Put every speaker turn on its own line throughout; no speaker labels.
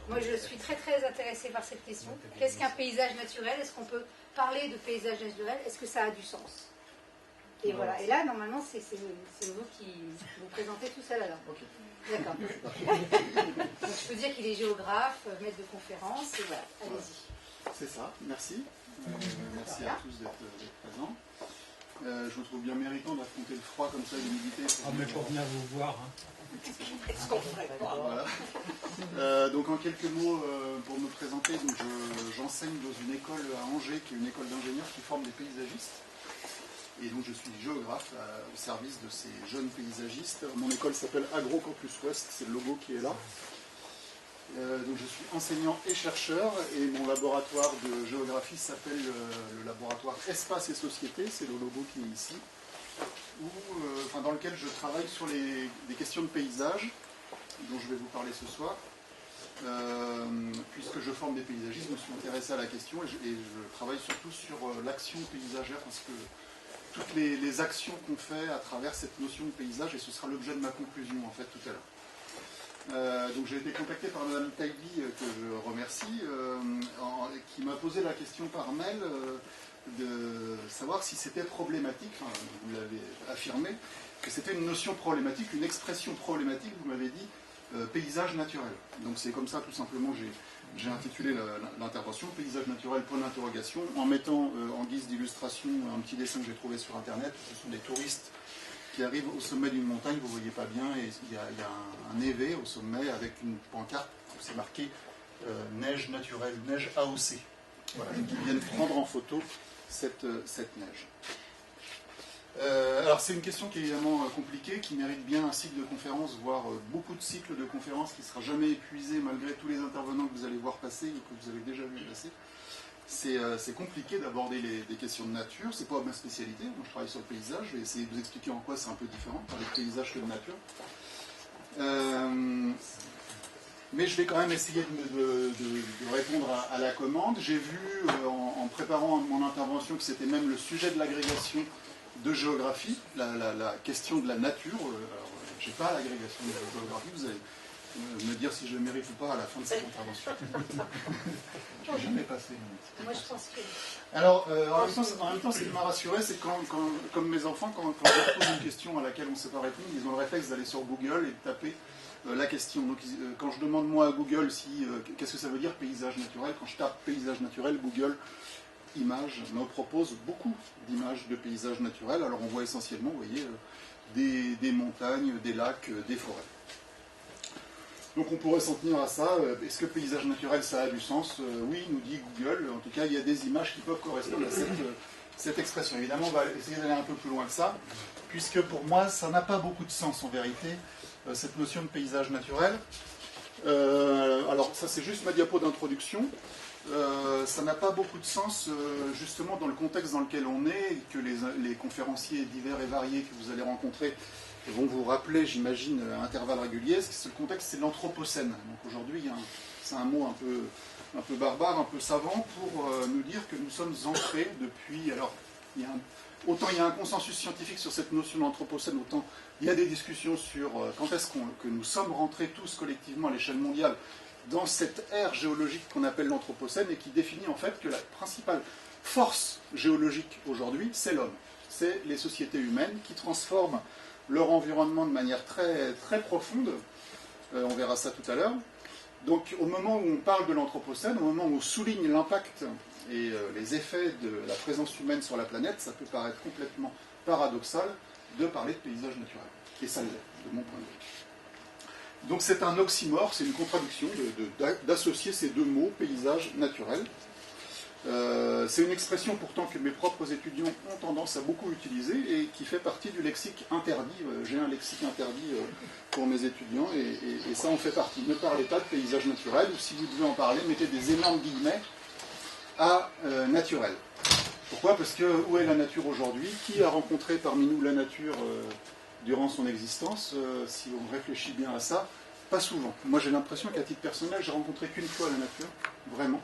Moi, je suis très très intéressée par cette question. Qu'est-ce qu'un paysage naturel? Est-ce qu'on peut parler de paysage naturel? Est-ce que ça a du sens? Et voilà. Et là, normalement, c'est vous qui vous présentez tout ça là.
Ok.
D'accord. Donc, je peux dire qu'il est géographe, maître de conférence, et voilà. Allez-y.
C'est ça. Merci. Merci à tous d'être présents. Je vous trouve bien méritant d'affronter le froid comme ça, l'humidité.
Ah, mais pour venir vous voir.
Est-ce qu'on ferait pas?
Voilà. Donc en quelques mots, pour me présenter, j'enseigne dans une école à Angers, qui est une école d'ingénieurs qui forme des paysagistes. Et donc je suis géographe au service de ces jeunes paysagistes. Mon école s'appelle Agrocampus Ouest, c'est le logo qui est là. Donc je suis enseignant et chercheur, et mon laboratoire de géographie s'appelle le laboratoire Espace et Société, c'est le logo qui est ici, dans lequel je travaille sur des questions de paysage, dont je vais vous parler ce soir. Puisque je forme des paysagistes, je me suis intéressé à la question, et je travaille surtout sur l'action paysagère, parce que toutes les actions qu'on fait à travers cette notion de paysage, et ce sera l'objet de ma conclusion en fait tout à l'heure. Donc j'ai été contacté par Madame Taïbi, que je remercie, qui m'a posé la question par mail de savoir si c'était problématique, vous l'avez affirmé, que c'était une notion problématique, une expression problématique, vous m'avez dit, paysage naturel. Donc c'est comme ça tout simplement j'ai intitulé l'intervention paysage naturel point d'interrogation, en mettant en guise d'illustration un petit dessin que j'ai trouvé sur internet. Ce sont des touristes qui arrivent au sommet d'une montagne, vous ne voyez pas bien, et il y a un névé au sommet avec une pancarte où c'est marqué neige naturelle, neige AOC. Voilà, qui viennent prendre en photo cette neige. Alors c'est une question qui est évidemment compliquée, qui mérite bien un cycle de conférences, voire beaucoup de cycles de conférences, qui ne sera jamais épuisé malgré tous les intervenants que vous allez voir passer ou que vous avez déjà vu passer. C'est compliqué d'aborder des questions de nature, c'est pas ma spécialité, moi je travaille sur le paysage, je vais essayer de vous expliquer en quoi c'est un peu différent, parler de paysage que de nature. Mais je vais quand même essayer de répondre à la commande. J'ai vu en préparant mon intervention que c'était même le sujet de l'agrégation de géographie, la question de la nature. Je n'ai pas l'agrégation de géographie, vous allez me dire si je le mérite ou pas à la fin de cette intervention. Je n'ai jamais passé.
Moi, je pense que...
Alors, en même temps, ce qui m'a rassuré, c'est comme mes enfants, quand je leur pose une question à laquelle on ne sait pas répondre, ils ont le réflexe d'aller sur Google et de taper la question. Donc, quand je demande moi à Google qu'est-ce que ça veut dire paysage naturel, quand je tape paysage naturel, Google Images me propose beaucoup d'images de paysages naturels. Alors, on voit essentiellement, vous voyez, des montagnes, des lacs, des forêts. Donc on pourrait s'en tenir à ça. Est-ce que paysage naturel, ça a du sens? Oui, nous dit Google. En tout cas, il y a des images qui peuvent correspondre à cette expression. Évidemment, on va essayer d'aller un peu plus loin que ça, puisque pour moi, ça n'a pas beaucoup de sens en vérité, cette notion de paysage naturel. Alors ça, c'est juste ma diapo d'introduction. Ça n'a pas beaucoup de sens, justement, dans le contexte dans lequel on est, et que les conférenciers divers et variés que vous allez rencontrer vont vous rappeler, j'imagine, à intervalles réguliers. Le contexte, c'est l'anthropocène. Donc aujourd'hui, c'est un mot un peu barbare, un peu savant, pour nous dire que nous sommes ancrés depuis... Alors, autant il y a un consensus scientifique sur cette notion d'anthropocène, autant il y a des discussions sur quand est-ce que nous sommes rentrés tous collectivement à l'échelle mondiale dans cette ère géologique qu'on appelle l'anthropocène, et qui définit en fait que la principale force géologique aujourd'hui, c'est l'homme. C'est les sociétés humaines qui transforment leur environnement de manière très, très profonde. On verra ça tout à l'heure. Donc au moment où on parle de l'anthropocène, au moment où on souligne l'impact et les effets de la présence humaine sur la planète, ça peut paraître complètement paradoxal de parler de paysage naturel. Et ça l'est, de mon point de vue. Donc c'est un oxymore, c'est une contradiction d'associer ces deux mots, paysage naturel. C'est une expression pourtant que mes propres étudiants ont tendance à beaucoup utiliser et qui fait partie du lexique interdit. J'ai un lexique interdit pour mes étudiants et ça en fait partie. Ne parlez pas de paysage naturel, ou si vous devez en parler, mettez des énormes guillemets à naturel. Pourquoi? Parce que où est la nature aujourd'hui? Qui a rencontré parmi nous la nature durant son existence? Si on réfléchit bien à ça, pas souvent. Moi j'ai l'impression qu'à titre personnel, j'ai rencontré qu'une fois la nature, vraiment.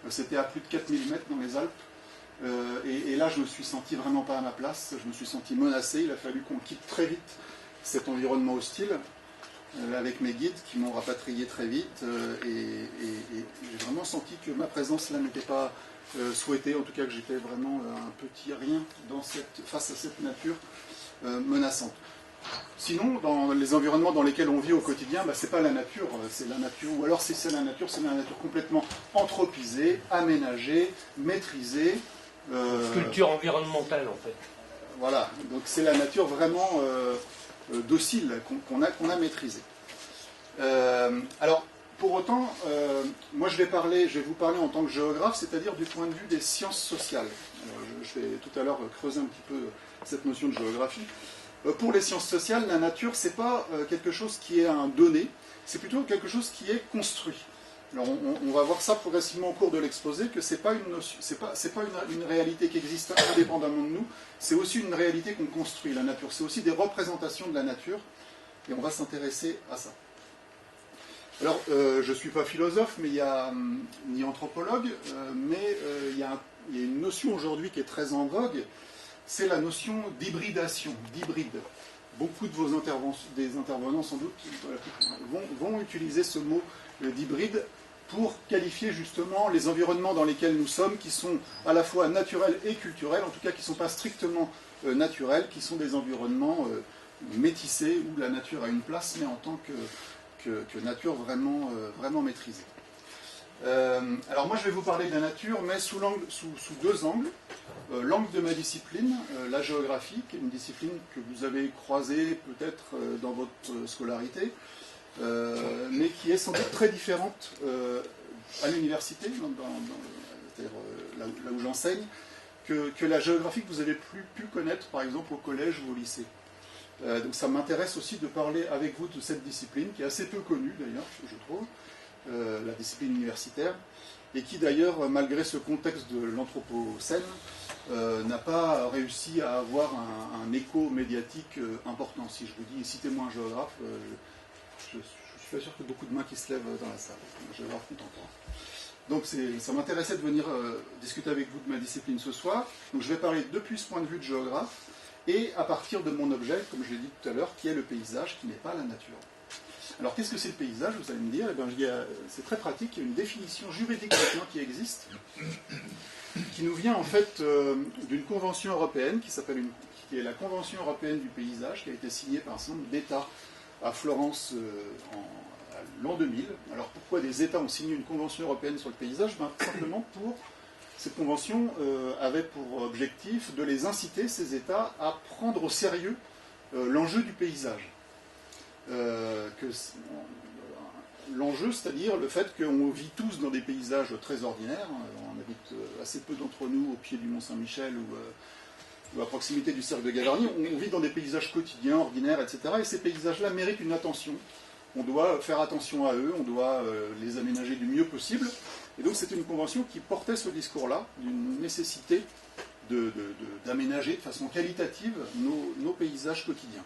C'était à plus de 4000 mètres dans les Alpes. Et là, je me suis senti vraiment pas à ma place. Je me suis senti menacé. Il a fallu qu'on quitte très vite cet environnement hostile. avec mes guides qui m'ont rapatrié très vite, et j'ai vraiment senti que ma présence là n'était pas souhaitée, en tout cas que j'étais vraiment un petit rien face à cette nature menaçante. Sinon, dans les environnements dans lesquels on vit au quotidien, c'est pas la nature, c'est la nature, ou alors c'est la nature complètement anthropisée, aménagée, maîtrisée.
Culture environnementale, en fait.
Voilà, donc c'est la nature vraiment docile qu'on a maîtrisée. Alors, pour autant, moi je vais vous parler en tant que géographe, c'est-à-dire du point de vue des sciences sociales. Alors, je vais tout à l'heure creuser un petit peu cette notion de géographie. Pour les sciences sociales, la nature, c'est pas quelque chose qui est un donné, c'est plutôt quelque chose qui est construit. Alors on va voir ça progressivement au cours de l'exposé, que c'est pas une réalité qui existe indépendamment de nous, c'est aussi une réalité qu'on construit, la nature. C'est aussi des représentations de la nature, et on va s'intéresser à ça. Alors, je ne suis pas philosophe, ni anthropologue, mais il y a une notion aujourd'hui qui est très en vogue, c'est la notion d'hybridation, d'hybride. Beaucoup de des intervenants, sans doute, vont utiliser ce mot d'hybride pour qualifier justement les environnements dans lesquels nous sommes, qui sont à la fois naturels et culturels, en tout cas qui ne sont pas strictement naturels, qui sont des environnements métissés, où la nature a une place, mais en tant que nature vraiment maîtrisée. Alors moi je vais vous parler de la nature, mais sous deux angles. L'angle de ma discipline, la géographie, qui est une discipline que vous avez croisée peut-être dans votre scolarité, mais qui est sans doute très différente à l'université, c'est-à-dire là où j'enseigne, que la géographie que vous avez pu connaître par exemple au collège ou au lycée. Donc ça m'intéresse aussi de parler avec vous de cette discipline, qui est assez peu connue d'ailleurs, je trouve, la discipline universitaire, et qui d'ailleurs, malgré ce contexte de l'anthropocène, n'a pas réussi à avoir un écho médiatique important. Si je vous dis, citez-moi un géographe, je suis pas sûr que beaucoup de mains qui se lèvent dans la salle, un géographe contemporain. Donc ça m'intéressait de venir discuter avec vous de ma discipline ce soir. Donc je vais parler depuis ce point de vue de géographe, et à partir de mon objet, comme je l'ai dit tout à l'heure, qui est le paysage, qui n'est pas la nature. Alors qu'est-ce que c'est le paysage, vous allez me dire? C'est très pratique, il y a une définition juridique maintenant qui existe, qui nous vient en fait d'une convention européenne qui est la Convention européenne du paysage, qui a été signée par un certain nombre d'États à Florence à l'an 2000. Alors pourquoi des États ont signé une convention européenne sur le paysage? Simplement cette convention avait pour objectif de les inciter, ces États, à prendre au sérieux l'enjeu du paysage. L'enjeu, c'est-à-dire le fait qu'on vit tous dans des paysages très ordinaires. On habite assez peu d'entre nous au pied du Mont Saint-Michel ou à proximité du cercle de Gavarnie. On vit dans des paysages quotidiens, ordinaires, etc. Et ces paysages-là méritent une attention. On doit faire attention à eux, on doit les aménager du mieux possible. Et donc c'est une convention qui portait ce discours-là, d'une nécessité d'aménager de façon qualitative nos paysages quotidiens.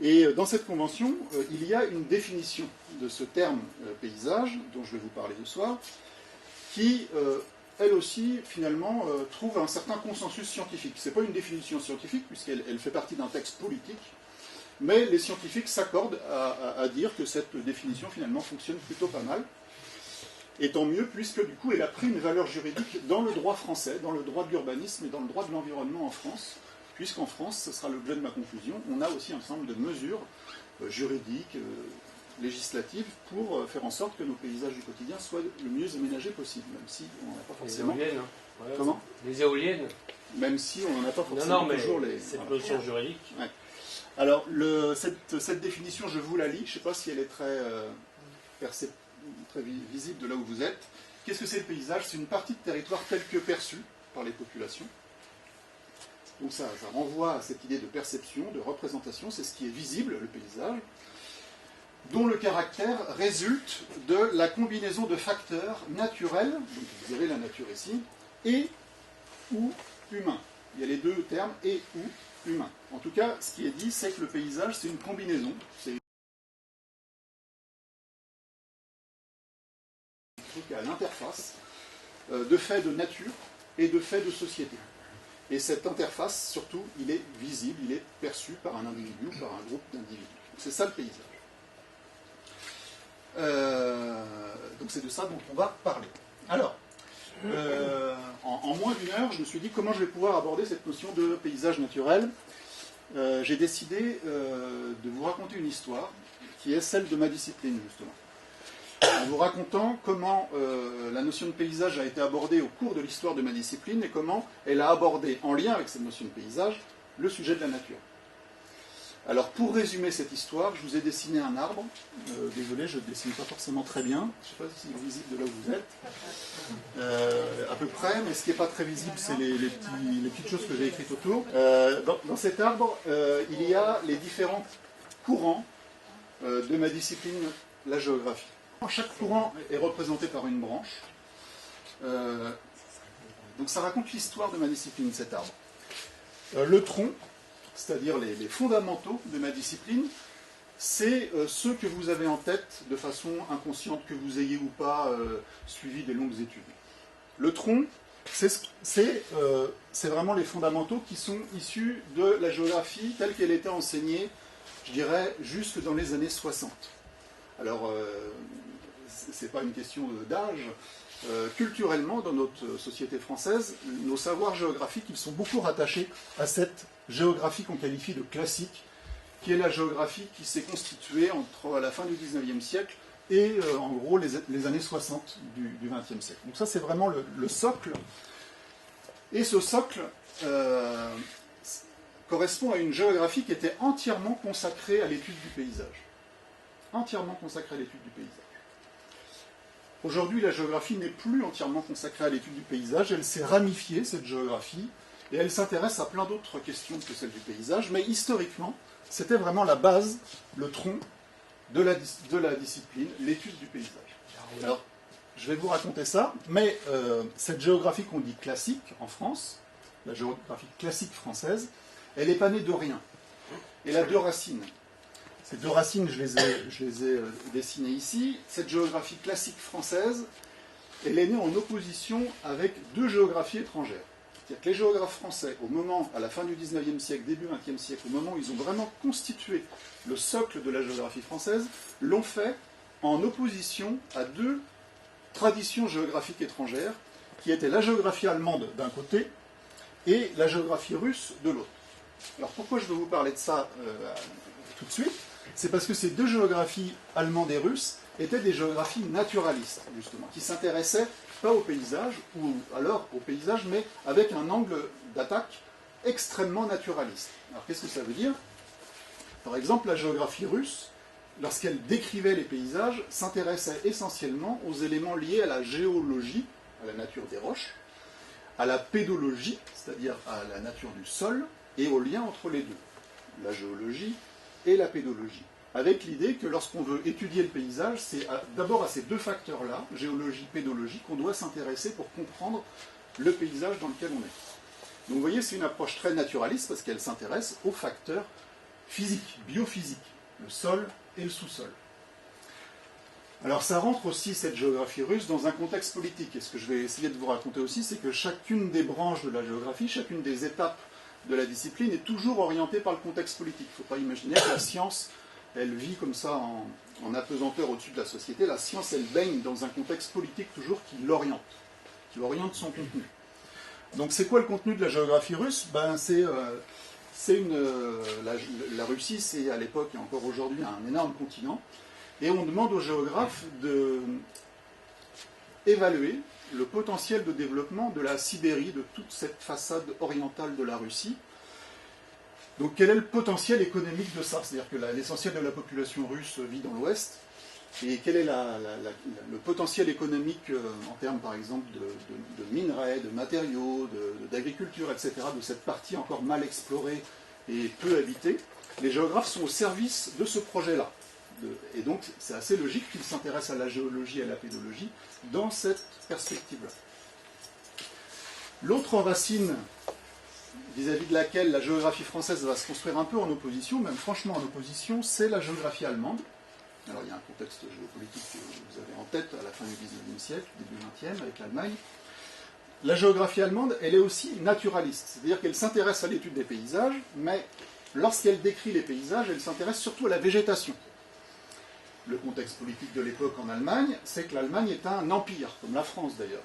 Et dans cette convention, il y a une définition de ce terme paysage, dont je vais vous parler ce soir, qui, elle aussi, finalement, trouve un certain consensus scientifique. Ce n'est pas une définition scientifique, puisqu'elle fait partie d'un texte politique, mais les scientifiques s'accordent à dire que cette définition, finalement, fonctionne plutôt pas mal. Et tant mieux, puisque, du coup, elle a pris une valeur juridique dans le droit français, dans le droit de l'urbanisme et dans le droit de l'environnement en France, puisqu'en France, ce sera l'objet de ma conclusion, on a aussi un certain nombre de mesures juridiques, législatives, pour faire en sorte que nos paysages du quotidien soient le mieux aménagés possible, même si on n'en a pas forcément...
Les éoliennes, hein. Ouais,
comment?
Les éoliennes.
Même si on n'en a pas forcément toujours les...
cette notion juridique.
Ouais. Alors, cette définition, je vous la lis, je ne sais pas si elle est très visible de là où vous êtes. Qu'est-ce que c'est le paysage? C'est une partie de territoire tel que perçu par les populations. Donc ça renvoie à cette idée de perception, de représentation, c'est ce qui est visible, le paysage, dont le caractère résulte de la combinaison de facteurs naturels, donc vous avez la nature ici, et ou humains. Il y a les deux termes, et ou humain. En tout cas, ce qui est dit, c'est que le paysage, c'est une combinaison, c'est un truc à l'interface de faits de nature et de faits de société. Et cette interface, surtout, il est visible, il est perçu par un individu ou par un groupe d'individus. C'est ça le paysage. Donc c'est de ça dont on va parler. Alors, en moins d'une heure, je me suis dit comment je vais pouvoir aborder cette notion de paysage naturel. J'ai décidé de vous raconter une histoire qui est celle de ma discipline, justement. En vous racontant comment la notion de paysage a été abordée au cours de l'histoire de ma discipline et comment elle a abordé, en lien avec cette notion de paysage, le sujet de la nature. Alors, pour résumer cette histoire, je vous ai dessiné un arbre. Désolé, je ne dessine pas forcément très bien. Je ne sais pas si c'est visible de là où vous êtes. À peu près, mais ce qui n'est pas très visible, c'est les petites choses que j'ai écrites autour. Dans cet arbre, il y a les différents courants de ma discipline, la géographie. Chaque courant est représenté par une branche. Donc ça raconte l'histoire de ma discipline, cet arbre. Le tronc, c'est-à-dire les fondamentaux de ma discipline, c'est ceux que vous avez en tête de façon inconsciente, que vous ayez ou pas suivi des longues études. Le tronc, c'est vraiment les fondamentaux qui sont issus de la géographie telle qu'elle était enseignée, je dirais, jusque dans les années 60. Alors, ce n'est pas une question d'âge. Culturellement, dans notre société française, nos savoirs géographiques, ils sont beaucoup rattachés à cette géographie qu'on qualifie de classique, qui est la géographie qui s'est constituée entre la fin du XIXe siècle et en gros les années 60 du XXe siècle. Donc ça, c'est vraiment le socle. Et ce socle correspond à une géographie qui était entièrement consacrée à l'étude du paysage. Entièrement consacrée à l'étude du paysage. Aujourd'hui, la géographie n'est plus entièrement consacrée à l'étude du paysage, elle s'est ramifiée, cette géographie, et elle s'intéresse à plein d'autres questions que celle du paysage, mais historiquement, c'était vraiment la base, le tronc de la discipline, l'étude du paysage. Alors, je vais vous raconter ça, mais cette géographie qu'on dit classique en France, la géographie classique française, elle n'est pas née de rien. Elle a deux racines. Ces deux racines, je les ai dessinées ici. Cette géographie classique française, elle est née en opposition avec deux géographies étrangères. C'est-à-dire que les géographes français, à la fin du XIXe siècle, début XXe siècle, au moment où ils ont vraiment constitué le socle de la géographie française, l'ont fait en opposition à deux traditions géographiques étrangères, qui étaient la géographie allemande d'un côté et la géographie russe de l'autre. Alors pourquoi je veux vous parler de ça tout de suite? C'est parce que ces deux géographies, allemande et russe, étaient des géographies naturalistes, justement, qui s'intéressaient pas au paysage, ou alors au paysage, mais avec un angle d'attaque extrêmement naturaliste. Alors qu'est-ce que ça veut dire? Par exemple, la géographie russe, lorsqu'elle décrivait les paysages, s'intéressait essentiellement aux éléments liés à la géologie, à la nature des roches, à la pédologie, c'est-à-dire à la nature du sol, et au lien entre les deux, la géologie et la pédologie. Avec l'idée que lorsqu'on veut étudier le paysage, c'est d'abord à ces deux facteurs-là, géologie, pédologie, qu'on doit s'intéresser pour comprendre le paysage dans lequel on est. Donc vous voyez, c'est une approche très naturaliste parce qu'elle s'intéresse aux facteurs physiques, biophysiques, le sol et le sous-sol. Alors ça rentre aussi, cette géographie russe, dans un contexte politique. Et ce que je vais essayer de vous raconter aussi, c'est que chacune des branches de la géographie, chacune des étapes de la discipline est toujours orientée par le contexte politique. Il ne faut pas imaginer que la science, elle vit comme ça en apesanteur au-dessus de la société. La science, elle baigne dans un contexte politique toujours qui l'oriente son contenu. Donc c'est quoi le contenu de la géographie russe? La Russie, c'est à l'époque et encore aujourd'hui un énorme continent. Et on demande aux géographes d'évaluer le potentiel de développement de la Sibérie, de toute cette façade orientale de la Russie. Donc quel est le potentiel économique de ça? C'est-à-dire que l'essentiel de la population russe vit dans l'Ouest, et quel est le potentiel économique en termes par exemple de minerais, de matériaux, d'agriculture, etc., de cette partie encore mal explorée et peu habitée? Les géographes sont au service de ce projet-là. Et donc c'est assez logique qu'ils s'intéressent à la géologie et à la pédologie dans cette perspective-là. L'autre racine vis-à-vis de laquelle la géographie française va se construire un peu en opposition, même franchement en opposition, c'est la géographie allemande. Alors il y a un contexte géopolitique que vous avez en tête à la fin du XIXe siècle, début XXe, avec l'Allemagne. La géographie allemande, elle est aussi naturaliste, c'est-à-dire qu'elle s'intéresse à l'étude des paysages, mais lorsqu'elle décrit les paysages, elle s'intéresse surtout à la végétation. le contexte politique de l'époque en Allemagne, c'est que l'Allemagne est un empire, comme la France d'ailleurs,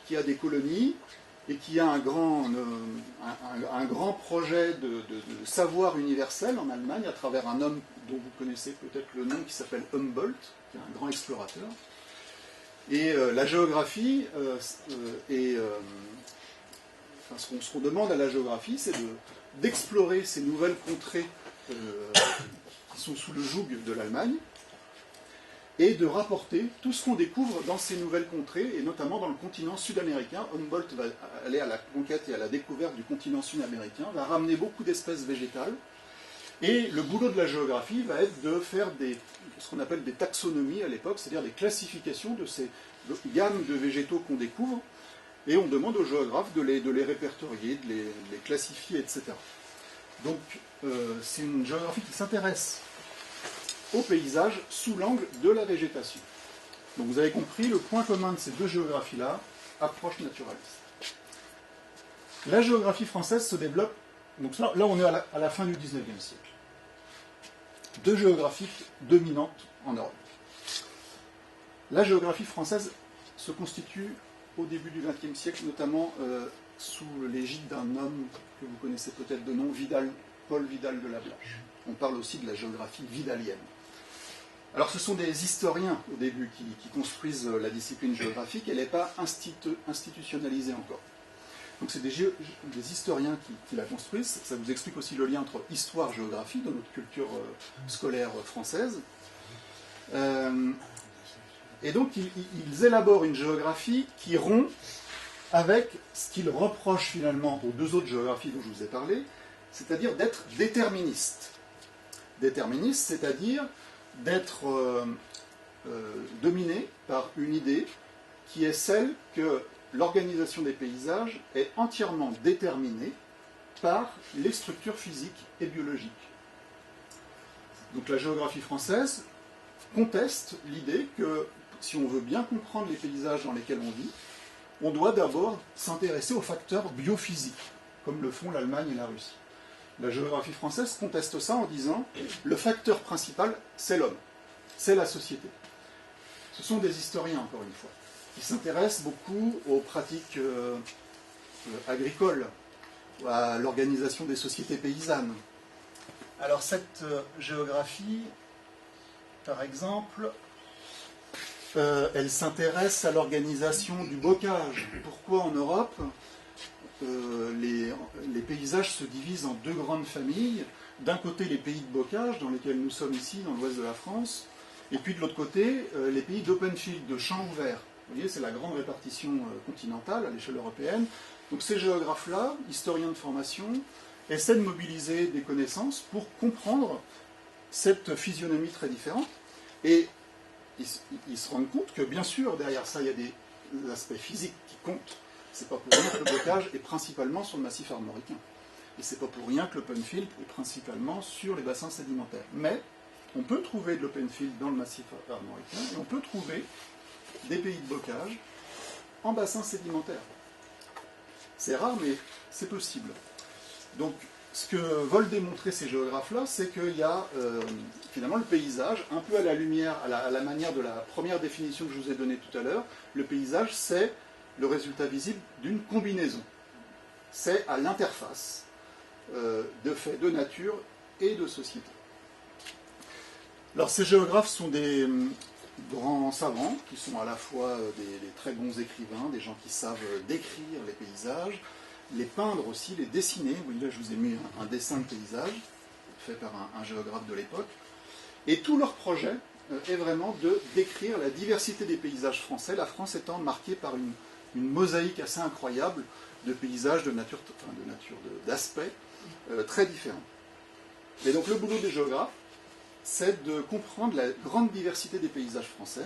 qui a des colonies et qui a un grand projet de savoir universel en Allemagne à travers un homme dont vous connaissez peut-être le nom, qui s'appelle Humboldt, qui est un grand explorateur. Et la géographie, ce qu'on demande à la géographie, c'est d'explorer ces nouvelles contrées qui sont sous le joug de l'Allemagne, et de rapporter tout ce qu'on découvre dans ces nouvelles contrées, et notamment dans le continent sud-américain. Humboldt va aller à la conquête et à la découverte du continent sud-américain, va ramener beaucoup d'espèces végétales, et le boulot de la géographie va être de faire ce qu'on appelle des taxonomies à l'époque, c'est-à-dire des classifications de ces gammes de végétaux qu'on découvre, et on demande aux géographes de les répertorier, de les classifier, etc. Donc c'est une géographie qui s'intéresse au paysage sous l'angle de la végétation. Donc vous avez compris, le point commun de ces deux géographies-là, approche naturaliste. La géographie française se développe, donc là on est à la fin du XIXe siècle. Deux géographies dominantes en Europe. La géographie française se constitue au début du XXe siècle, notamment sous l'égide d'un homme que vous connaissez peut-être de nom, Paul Vidal de Lablache. On parle aussi de la géographie vidalienne. Alors ce sont des historiens au début qui construisent la discipline géographique, elle n'est pas institutionnalisée encore. Donc c'est des historiens qui la construisent, ça vous explique aussi le lien entre histoire-géographie dans notre culture scolaire française. Et donc ils élaborent une géographie qui rompt avec ce qu'ils reprochent finalement aux deux autres géographies dont je vous ai parlé, c'est-à-dire d'être déterministe. Déterministe, c'est-à-dire d'être dominé par une idée qui est celle que l'organisation des paysages est entièrement déterminée par les structures physiques et biologiques. Donc la géographie française conteste l'idée que si on veut bien comprendre les paysages dans lesquels on vit, on doit d'abord s'intéresser aux facteurs biophysiques, comme le font l'Allemagne et la Russie. La géographie française conteste ça en disant le facteur principal, c'est l'homme, c'est la société. Ce sont des historiens, encore une fois, qui s'intéressent beaucoup aux pratiques agricoles, à l'organisation des sociétés paysannes. Alors cette géographie, par exemple, elle s'intéresse à l'organisation du bocage. Pourquoi en Europe les paysages se divisent en deux grandes familles. D'un côté, les pays de bocage, dans lesquels nous sommes ici, dans l'ouest de la France, et puis de l'autre côté, les pays d'open field, de champs ouverts. Vous voyez, c'est la grande répartition continentale à l'échelle européenne. Donc ces géographes-là, historiens de formation, essaient de mobiliser des connaissances pour comprendre cette physionomie très différente. Et ils se rendent compte que, bien sûr, derrière ça, il y a des aspects physiques qui comptent. C'est pas pour rien que le bocage est principalement sur le massif armoricain. Et c'est pas pour rien que l'open field est principalement sur les bassins sédimentaires. Mais on peut trouver de l'open field dans le massif armoricain et on peut trouver des pays de bocage en bassins sédimentaires. C'est rare, mais c'est possible. Donc, ce que veulent démontrer ces géographes-là, c'est qu'il y a finalement le paysage, un peu à la lumière, à la manière de la première définition que je vous ai donnée tout à l'heure. Le paysage, c'est le résultat visible d'une combinaison. C'est à l'interface de faits de nature et de société. Alors ces géographes sont des grands savants, qui sont à la fois des très bons écrivains, des gens qui savent décrire les paysages, les peindre aussi, les dessiner. Oui, là je vous ai mis un dessin de paysage, fait par un géographe de l'époque. Et tout leur projet est vraiment de décrire la diversité des paysages français, la France étant marquée par une mosaïque assez incroyable de paysages, d'aspects très différents. Et donc le boulot des géographes, c'est de comprendre la grande diversité des paysages français,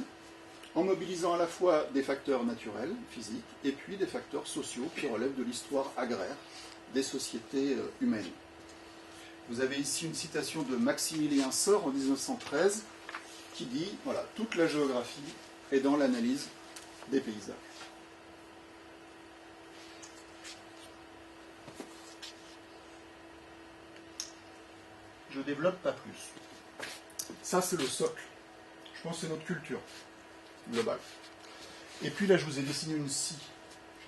en mobilisant à la fois des facteurs naturels, physiques, et puis des facteurs sociaux qui relèvent de l'histoire agraire des sociétés humaines. Vous avez ici une citation de Maximilien Sort en 1913 qui dit, voilà, toute la géographie est dans l'analyse des paysages. Je développe pas plus. Ça, c'est le socle. Je Je pense que c'est notre culture globale. Et puis là, je vous ai dessiné une scie.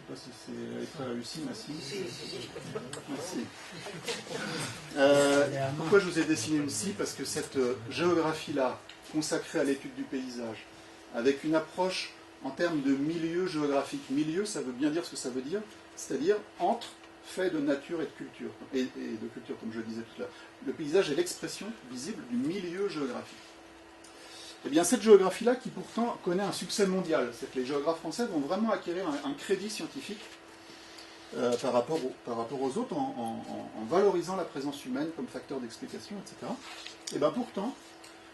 Je ne sais pas si elle est très réussie, ma scie. Merci. Pourquoi je vous ai dessiné une scie? Parce que cette géographie-là, consacrée à l'étude du paysage, avec une approche en termes de milieu géographique. Milieu, ça veut bien dire ce que ça veut dire, c'est-à-dire entre faits de nature et de culture, et de culture, comme je le disais tout à l'heure. Le paysage est l'expression visible du milieu géographique. Eh bien, cette géographie-là, qui pourtant connaît un succès mondial, c'est que les géographes français vont vraiment acquérir un crédit scientifique par rapport aux autres, en valorisant la présence humaine comme facteur d'explication, etc. Et bien pourtant,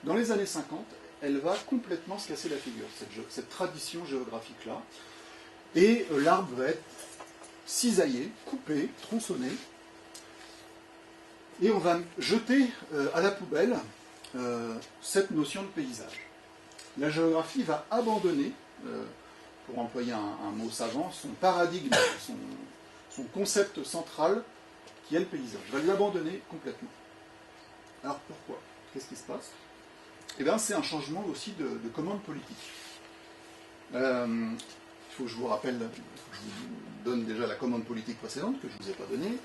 dans les années 50, elle va complètement se casser la figure, cette tradition géographique-là. Et l'arbre va être cisaillé, coupé, tronçonné, et on va jeter à la poubelle cette notion de paysage. La géographie va abandonner, pour employer un mot savant, son paradigme, son concept central, qui est le paysage. Elle va l'abandonner complètement. Alors pourquoi? Qu'est-ce qui se passe? Eh bien, c'est un changement aussi de commande politique. Il faut que je vous rappelle, je vous donne déjà la commande politique précédente, que je ne vous ai pas donnée.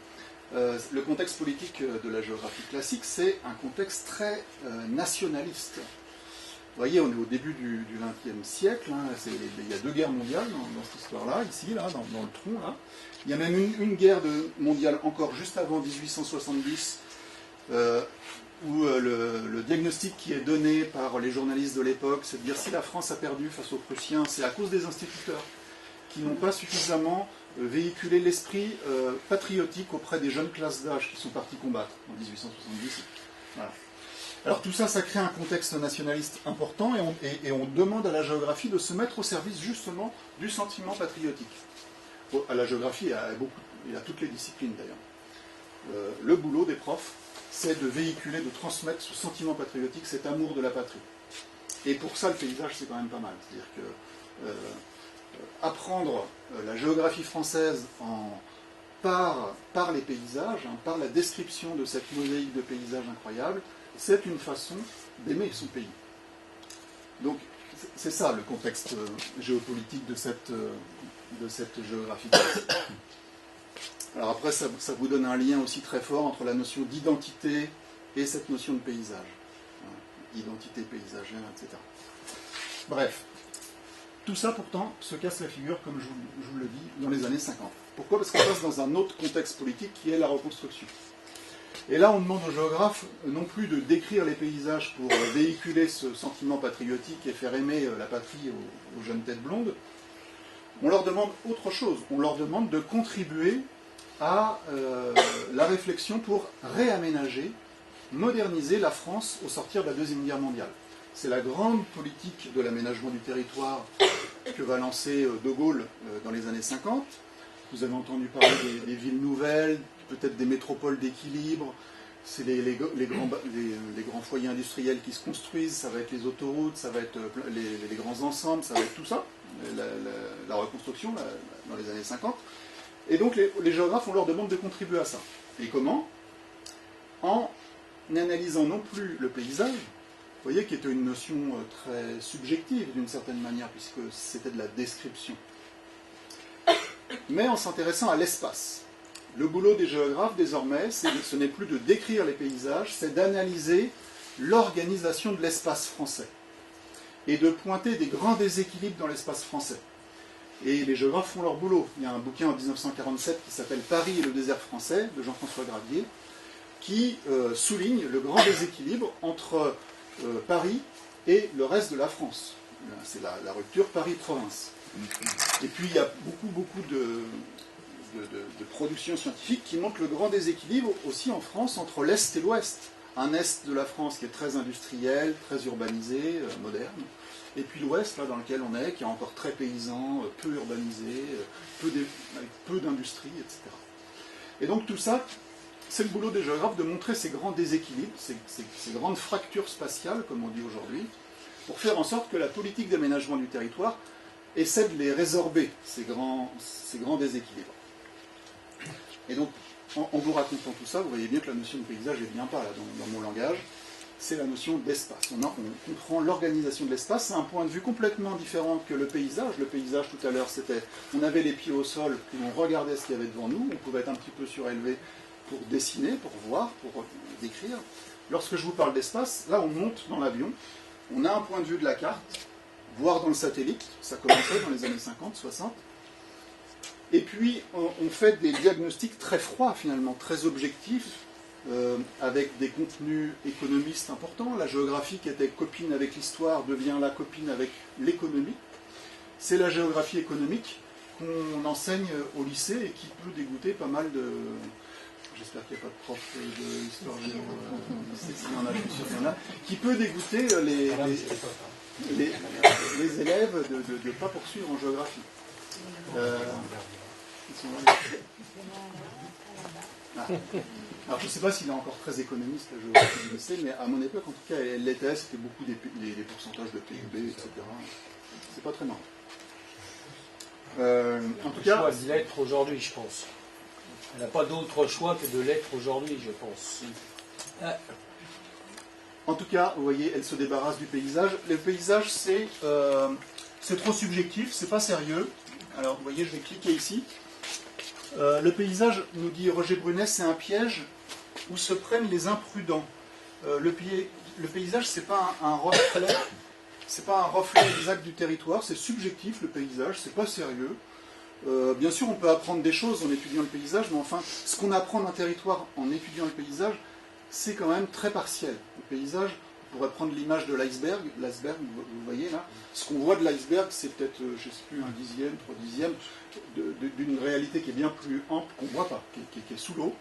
Le contexte politique de la géographie classique, c'est un contexte très nationaliste. Vous voyez, on est au début du XXe siècle, hein, il y a 2 guerres mondiales dans cette histoire-là, ici, là, dans le tronc. Là. Il y a même une guerre mondiale encore juste avant 1870, où le diagnostic qui est donné par les journalistes de l'époque, c'est de dire si la France a perdu face aux Prussiens, c'est à cause des instituteurs qui n'ont pas suffisamment véhiculé l'esprit patriotique auprès des jeunes classes d'âge qui sont partis combattre en 1870. Voilà. Alors tout ça, ça crée un contexte nationaliste important et on demande à la géographie de se mettre au service justement du sentiment patriotique. À la géographie, il y a toutes les disciplines d'ailleurs. Le boulot des profs, c'est de véhiculer, de transmettre ce sentiment patriotique, cet amour de la patrie. Et pour ça, le paysage, c'est quand même pas mal. C'est-à-dire que apprendre la géographie française par les paysages, hein, par la description de cette mosaïque de paysages incroyables, c'est une façon d'aimer son pays. Donc, c'est ça le contexte géopolitique de cette géographie. Alors après, ça vous donne un lien aussi très fort entre la notion d'identité et cette notion de paysage. Identité paysagère, etc. Bref, tout ça pourtant se casse la figure, comme je vous le dis, dans les années 50. Pourquoi? Parce qu'on passe dans un autre contexte politique qui est la reconstruction. Et là, on demande aux géographes non plus de décrire les paysages pour véhiculer ce sentiment patriotique et faire aimer la patrie aux jeunes têtes blondes. On leur demande autre chose. On leur demande de contribuer à la réflexion pour réaménager, moderniser la France au sortir de la Deuxième Guerre mondiale. C'est la grande politique de l'aménagement du territoire que va lancer De Gaulle dans les années 50. Vous avez entendu parler des villes nouvelles, peut-être des métropoles d'équilibre. C'est les grands foyers industriels qui se construisent, ça va être les autoroutes, ça va être les grands ensembles, ça va être tout ça, la reconstruction dans les années 50. Et donc les géographes, on leur demande de contribuer à ça. Et comment? En n'analysant non plus le paysage, vous voyez, qui était une notion très subjective d'une certaine manière, puisque c'était de la description, mais en s'intéressant à l'espace. Le boulot des géographes, désormais, ce n'est plus de décrire les paysages, c'est d'analyser l'organisation de l'espace français et de pointer des grands déséquilibres dans l'espace français. Et les géographes font leur boulot. Il y a un bouquin en 1947 qui s'appelle « Paris et le désert français » de Jean-François Gravier, qui souligne le grand déséquilibre entre Paris et le reste de la France. C'est la rupture Paris-Province. Et puis il y a beaucoup de productions scientifiques qui montrent le grand déséquilibre aussi en France entre l'Est et l'Ouest. Un Est de la France qui est très industriel, très urbanisé, moderne, et puis l'Ouest, là dans lequel on est, qui est encore très paysan, peu urbanisé, avec peu d'industrie, etc. Et donc tout ça, c'est le boulot des géographes de montrer ces grands déséquilibres, ces grandes fractures spatiales, comme on dit aujourd'hui, pour faire en sorte que la politique d'aménagement du territoire essaie de les résorber, ces grands déséquilibres. Et donc, en vous racontant tout ça, vous voyez bien que la notion de paysage ne vient pas là, dans mon langage. c'est la notion d'espace. On comprend l'organisation de l'espace. C'est un point de vue complètement différent que le paysage. Le paysage, tout à l'heure, c'était, on avait les pieds au sol, puis on regardait ce qu'il y avait devant nous. On pouvait être un petit peu surélevé pour dessiner, pour voir, pour décrire. Lorsque je vous parle d'espace, là, on monte dans l'avion. On a un point de vue de la carte, voire dans le satellite. Ça commençait dans les années 50, 60. Et puis, on fait des diagnostics très froids, finalement, très objectifs, avec des contenus économistes importants. La géographie qui était copine avec l'histoire devient la copine avec l'économie. C'est la géographie économique qu'on enseigne au lycée et qui peut dégoûter pas mal de... J'espère qu'il n'y a pas de prof d'histoire géo au lycée, s'il y en a, je suis sûr qu'il y en a, qui peut dégoûter les élèves de ne pas poursuivre en géographie. Alors je ne sais pas s'il est encore très économiste, la géographie du lycée, mais à mon époque, en tout cas, elle l'était, c'était beaucoup les pourcentages de PIB, etc. C'est pas très marrant. En tout cas,
choix de l'être aujourd'hui, je pense. Elle n'a pas d'autre choix que de l'être aujourd'hui, je pense.
En tout cas, vous voyez, elle se débarrasse du paysage. Le paysage, c'est trop subjectif, c'est pas sérieux. Alors, vous voyez, je vais cliquer ici. Le paysage, nous dit Roger Brunet, c'est un piège où se prennent les imprudents. Le paysage, c'est pas un reflet, c'est pas un reflet exact du territoire, c'est subjectif le paysage, c'est pas sérieux. Bien sûr, on peut apprendre des choses en étudiant le paysage, mais enfin, ce qu'on apprend d'un territoire en étudiant le paysage, c'est quand même très partiel. Le paysage, on pourrait prendre l'image de l'iceberg. L'iceberg, vous voyez là, ce qu'on voit de l'iceberg, c'est peut-être, je ne sais plus, 1/10, 3/10 d'une réalité qui est bien plus ample, qu'on ne voit pas, qui est sous l'eau.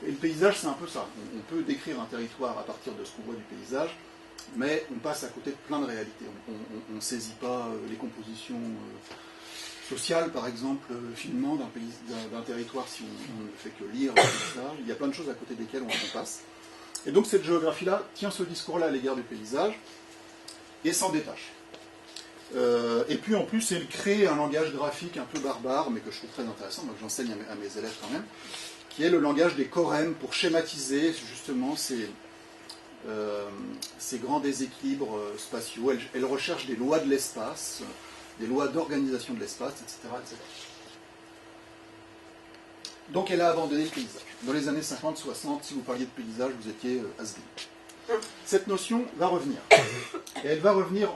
Et le paysage, c'est un peu ça. On peut décrire un territoire à partir de ce qu'on voit du paysage, mais on passe à côté de plein de réalités. On ne saisit pas les compositions sociales, par exemple, finement d'un territoire si on ne fait que lire tout ça. Il y a plein de choses à côté desquelles on passe. Et donc cette géographie-là tient ce discours-là à l'égard du paysage et s'en détache. Et puis en plus, elle crée un langage graphique un peu barbare, mais que je trouve très intéressant, donc j'enseigne à mes élèves quand même, qui est le langage des chorèmes pour schématiser justement ces grands déséquilibres spatiaux. Elle recherche des lois de l'espace, des lois d'organisation de l'espace, etc., etc. Donc elle a abandonné le paysage. Dans les années 50-60, si vous parliez de paysage, vous étiez has-been. Cette notion va revenir. Et elle va revenir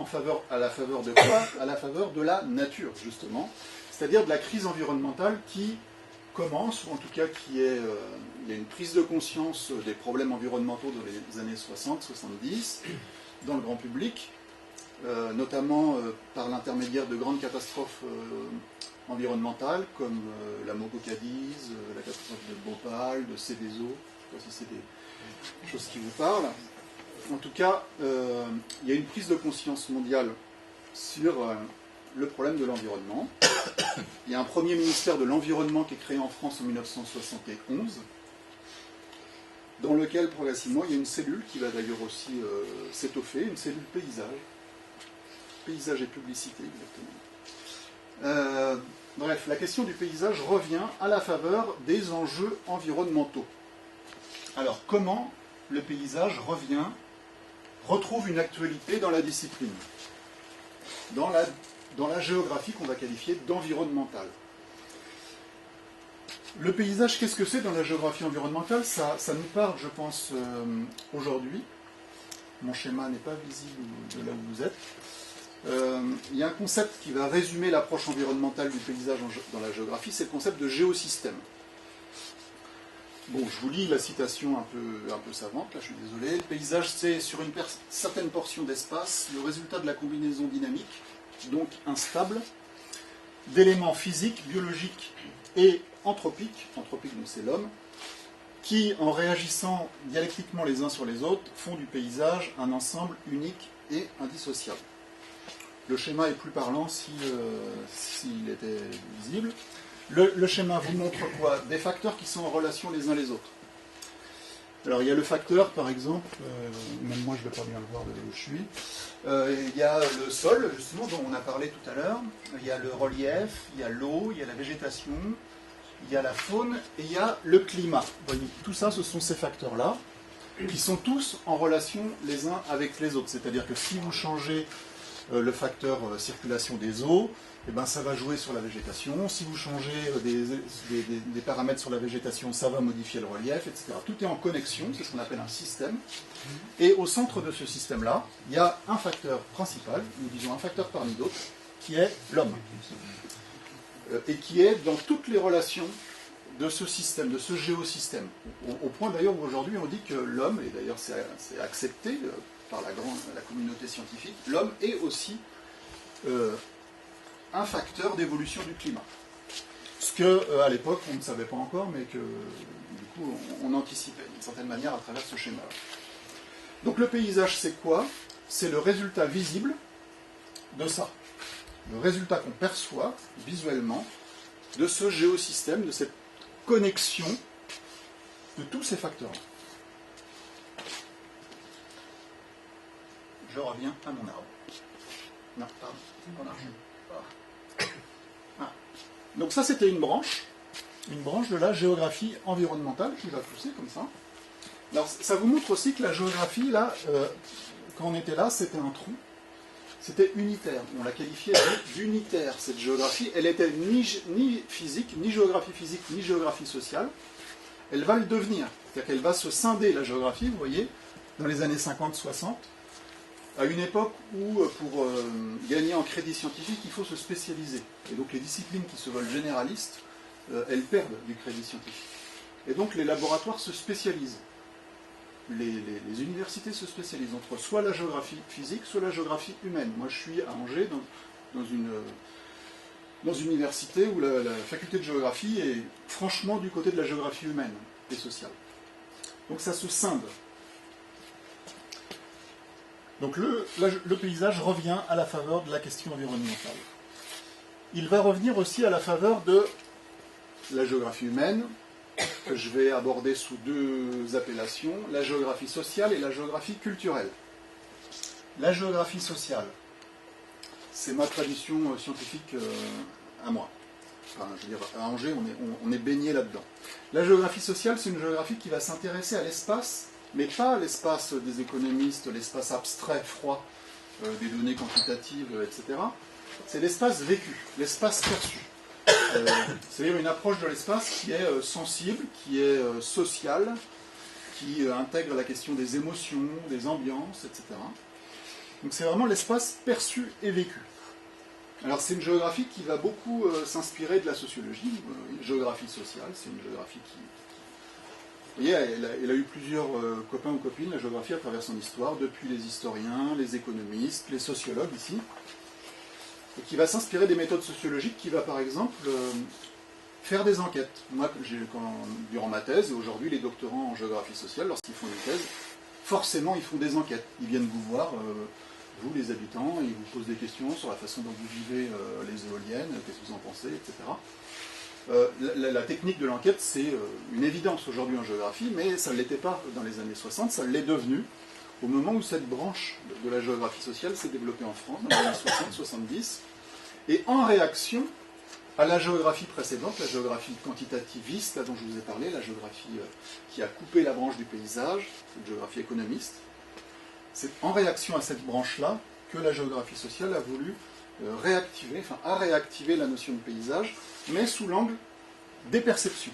à la faveur de quoi? À la faveur de la nature, justement. C'est-à-dire de la crise environnementale qui commence, ou en tout cas il y a une prise de conscience des problèmes environnementaux dans les années 60-70, dans le grand public, notamment par l'intermédiaire de grandes catastrophes environnementales comme la Moco Cadiz, la catastrophe de Bhopal, de Seveso, je ne sais pas si c'est des choses qui vous parlent. En tout cas, il y a une prise de conscience mondiale sur le problème de l'environnement. Il y a un premier ministère de l'environnement qui est créé en France en 1971, dans lequel progressivement il y a une cellule qui va d'ailleurs aussi s'étoffer, une cellule paysage et publicité exactement. Bref, la question du paysage revient à la faveur des enjeux environnementaux. Alors comment le paysage retrouve une actualité dans la discipline, dans la géographie qu'on va qualifier d'environnementale. Le paysage, qu'est-ce que c'est dans la géographie environnementale? Ça nous parle, je pense, aujourd'hui. Mon schéma n'est pas visible de là où vous êtes. Il y a un concept qui va résumer l'approche environnementale du paysage dans la géographie, c'est le concept de géosystème. Bon, je vous lis la citation un peu savante, là je suis désolé. Le paysage, c'est sur une certaine portion d'espace le résultat de la combinaison dynamique, donc instable, d'éléments physiques, biologiques et anthropiques, donc c'est l'homme, qui, en réagissant dialectiquement les uns sur les autres, font du paysage un ensemble unique et indissociable. Le schéma est plus parlant s'il était visible. Le schéma vous montre quoi? Des facteurs qui sont en relation les uns les autres. Alors il y a le facteur, par exemple, même moi je ne vais pas bien le voir de là où je suis. Il y a le sol, justement, dont on a parlé tout à l'heure. Il y a le relief, il y a l'eau, il y a la végétation, il y a la faune et il y a le climat. Vous voyez, tout ça, ce sont ces facteurs-là. qui sont tous en relation les uns avec les autres. C'est-à-dire que si vous changez le facteur circulation des eaux, eh ben, ça va jouer sur la végétation. Si vous changez des paramètres sur la végétation, ça va modifier le relief, etc. Tout est en connexion, c'est ce qu'on appelle un système. Et au centre de ce système-là, il y a un facteur principal, nous disons un facteur parmi d'autres, qui est l'homme. Et qui est dans toutes les relations de ce système, de ce géosystème. Au point d'ailleurs où aujourd'hui on dit que l'homme, et d'ailleurs c'est accepté par la communauté scientifique, l'homme est aussi un facteur d'évolution du climat. Ce que à l'époque on ne savait pas encore, mais que du coup on anticipait d'une certaine manière à travers ce schéma-là. Donc le paysage c'est quoi? C'est le résultat visible de ça. Le résultat qu'on perçoit visuellement de ce géosystème, de cette connexion de tous ces facteurs. Je reviens à mon arbre. Non, pardon, mon arbre. Ah. Donc ça c'était une branche de la géographie environnementale qui va pousser comme ça. Alors ça vous montre aussi que la géographie, là, quand on était là, c'était un trou. C'était unitaire. On l'a qualifiée d'unitaire, cette géographie. Elle était ni physique, ni géographie physique, ni géographie sociale. Elle va le devenir. C'est-à-dire qu'elle va se scinder, la géographie, vous voyez, dans les années 50-60, à une époque où, pour gagner en crédit scientifique, il faut se spécialiser. Et donc les disciplines qui se veulent généralistes, elles perdent du crédit scientifique. Et donc les laboratoires se spécialisent. Les universités se spécialisent entre soit la géographie physique, soit la géographie humaine. Moi, je suis à Angers, dans une université où la faculté de géographie est franchement du côté de la géographie humaine et sociale. Donc ça se scinde. Donc le paysage revient à la faveur de la question environnementale. Il va revenir aussi à la faveur de la géographie humaine, que je vais aborder sous deux appellations, la géographie sociale et la géographie culturelle. La géographie sociale, c'est ma tradition scientifique à moi. Enfin, je veux dire, à Angers, on est baigné là-dedans. La géographie sociale, c'est une géographie qui va s'intéresser à l'espace, mais pas l'espace des économistes, l'espace abstrait, froid, des données quantitatives, etc. C'est l'espace vécu, l'espace perçu. C'est-à-dire une approche de l'espace qui est sensible, qui est sociale, qui intègre la question des émotions, des ambiances, etc. Donc c'est vraiment l'espace perçu et vécu. Alors c'est une géographie qui va beaucoup s'inspirer de la sociologie, géographie sociale, c'est une géographie qui... Vous voyez, elle a eu plusieurs copains ou copines, la géographie à travers son histoire, depuis les historiens, les économistes, les sociologues ici, et qui va s'inspirer des méthodes sociologiques, qui va par exemple faire des enquêtes. Moi, durant ma thèse, et aujourd'hui les doctorants en géographie sociale, lorsqu'ils font une thèse, forcément ils font des enquêtes. Ils viennent vous voir, vous les habitants, et ils vous posent des questions sur la façon dont vous vivez les éoliennes, qu'est-ce que vous en pensez, etc. La technique de l'enquête, c'est une évidence aujourd'hui en géographie, mais ça ne l'était pas dans les années 60, ça l'est devenu au moment où cette branche de la géographie sociale s'est développée en France, dans les années 60-70, et en réaction à la géographie précédente, la géographie quantitativiste, là dont je vous ai parlé, la géographie qui a coupé la branche du paysage, cette géographie économiste, c'est en réaction à cette branche-là que la géographie sociale a voulu a réactivé la notion de paysage, mais sous l'angle des perceptions.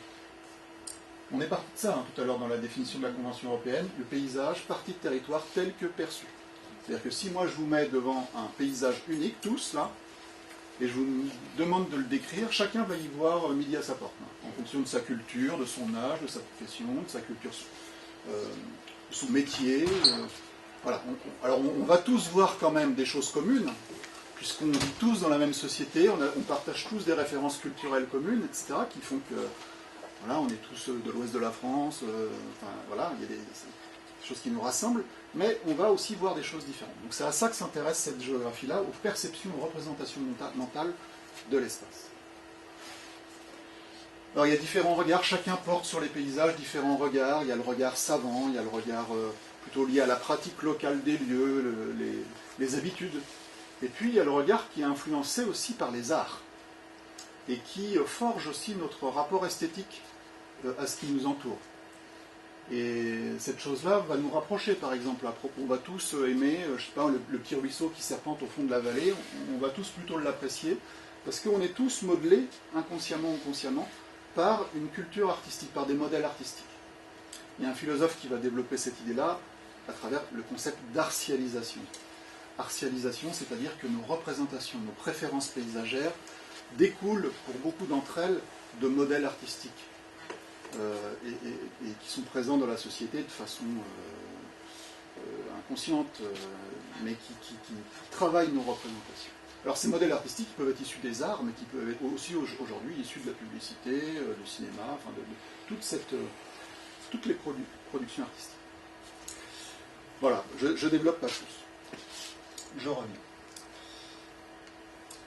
On est parti de ça tout à l'heure dans la définition de la Convention européenne, le paysage, partie de territoire tel que perçu. C'est-à-dire que si moi je vous mets devant un paysage unique, tous là, et je vous demande de le décrire, chacun va y voir midi à sa porte, en fonction de sa culture, de son âge, de sa profession, de sa culture, de son métier. Voilà. Alors on va tous voir quand même des choses communes, puisqu'on vit tous dans la même société, on partage tous des références culturelles communes, etc., qui font que voilà, on est tous de l'ouest de la France, enfin, voilà, il y a des choses qui nous rassemblent, mais on va aussi voir des choses différentes. Donc c'est à ça que s'intéresse cette géographie-là, aux perceptions, aux représentations mentales de l'espace. Alors il y a différents regards, chacun porte sur les paysages différents regards, il y a le regard savant, il y a le regard plutôt lié à la pratique locale des lieux, les habitudes, et puis il y a le regard qui est influencé aussi par les arts, et qui forge aussi notre rapport esthétique à ce qui nous entoure. Et cette chose-là va nous rapprocher, par exemple. On va tous aimer, je sais pas, le petit ruisseau qui serpente au fond de la vallée, on va tous plutôt l'apprécier, parce qu'on est tous modelés, inconsciemment ou consciemment, par une culture artistique, par des modèles artistiques. Il y a un philosophe qui va développer cette idée-là à travers le concept d'artialisation. Artialisation, c'est-à-dire que nos représentations, nos préférences paysagères découlent, pour beaucoup d'entre elles, de modèles artistiques. Et qui sont présents dans la société de façon inconsciente, mais qui travaillent nos représentations. Alors ces modèles artistiques peuvent être issus des arts, mais qui peuvent être aussi aujourd'hui issus de la publicité, du cinéma, enfin de toutes les productions artistiques. Voilà, je développe pas plus. Je reviens.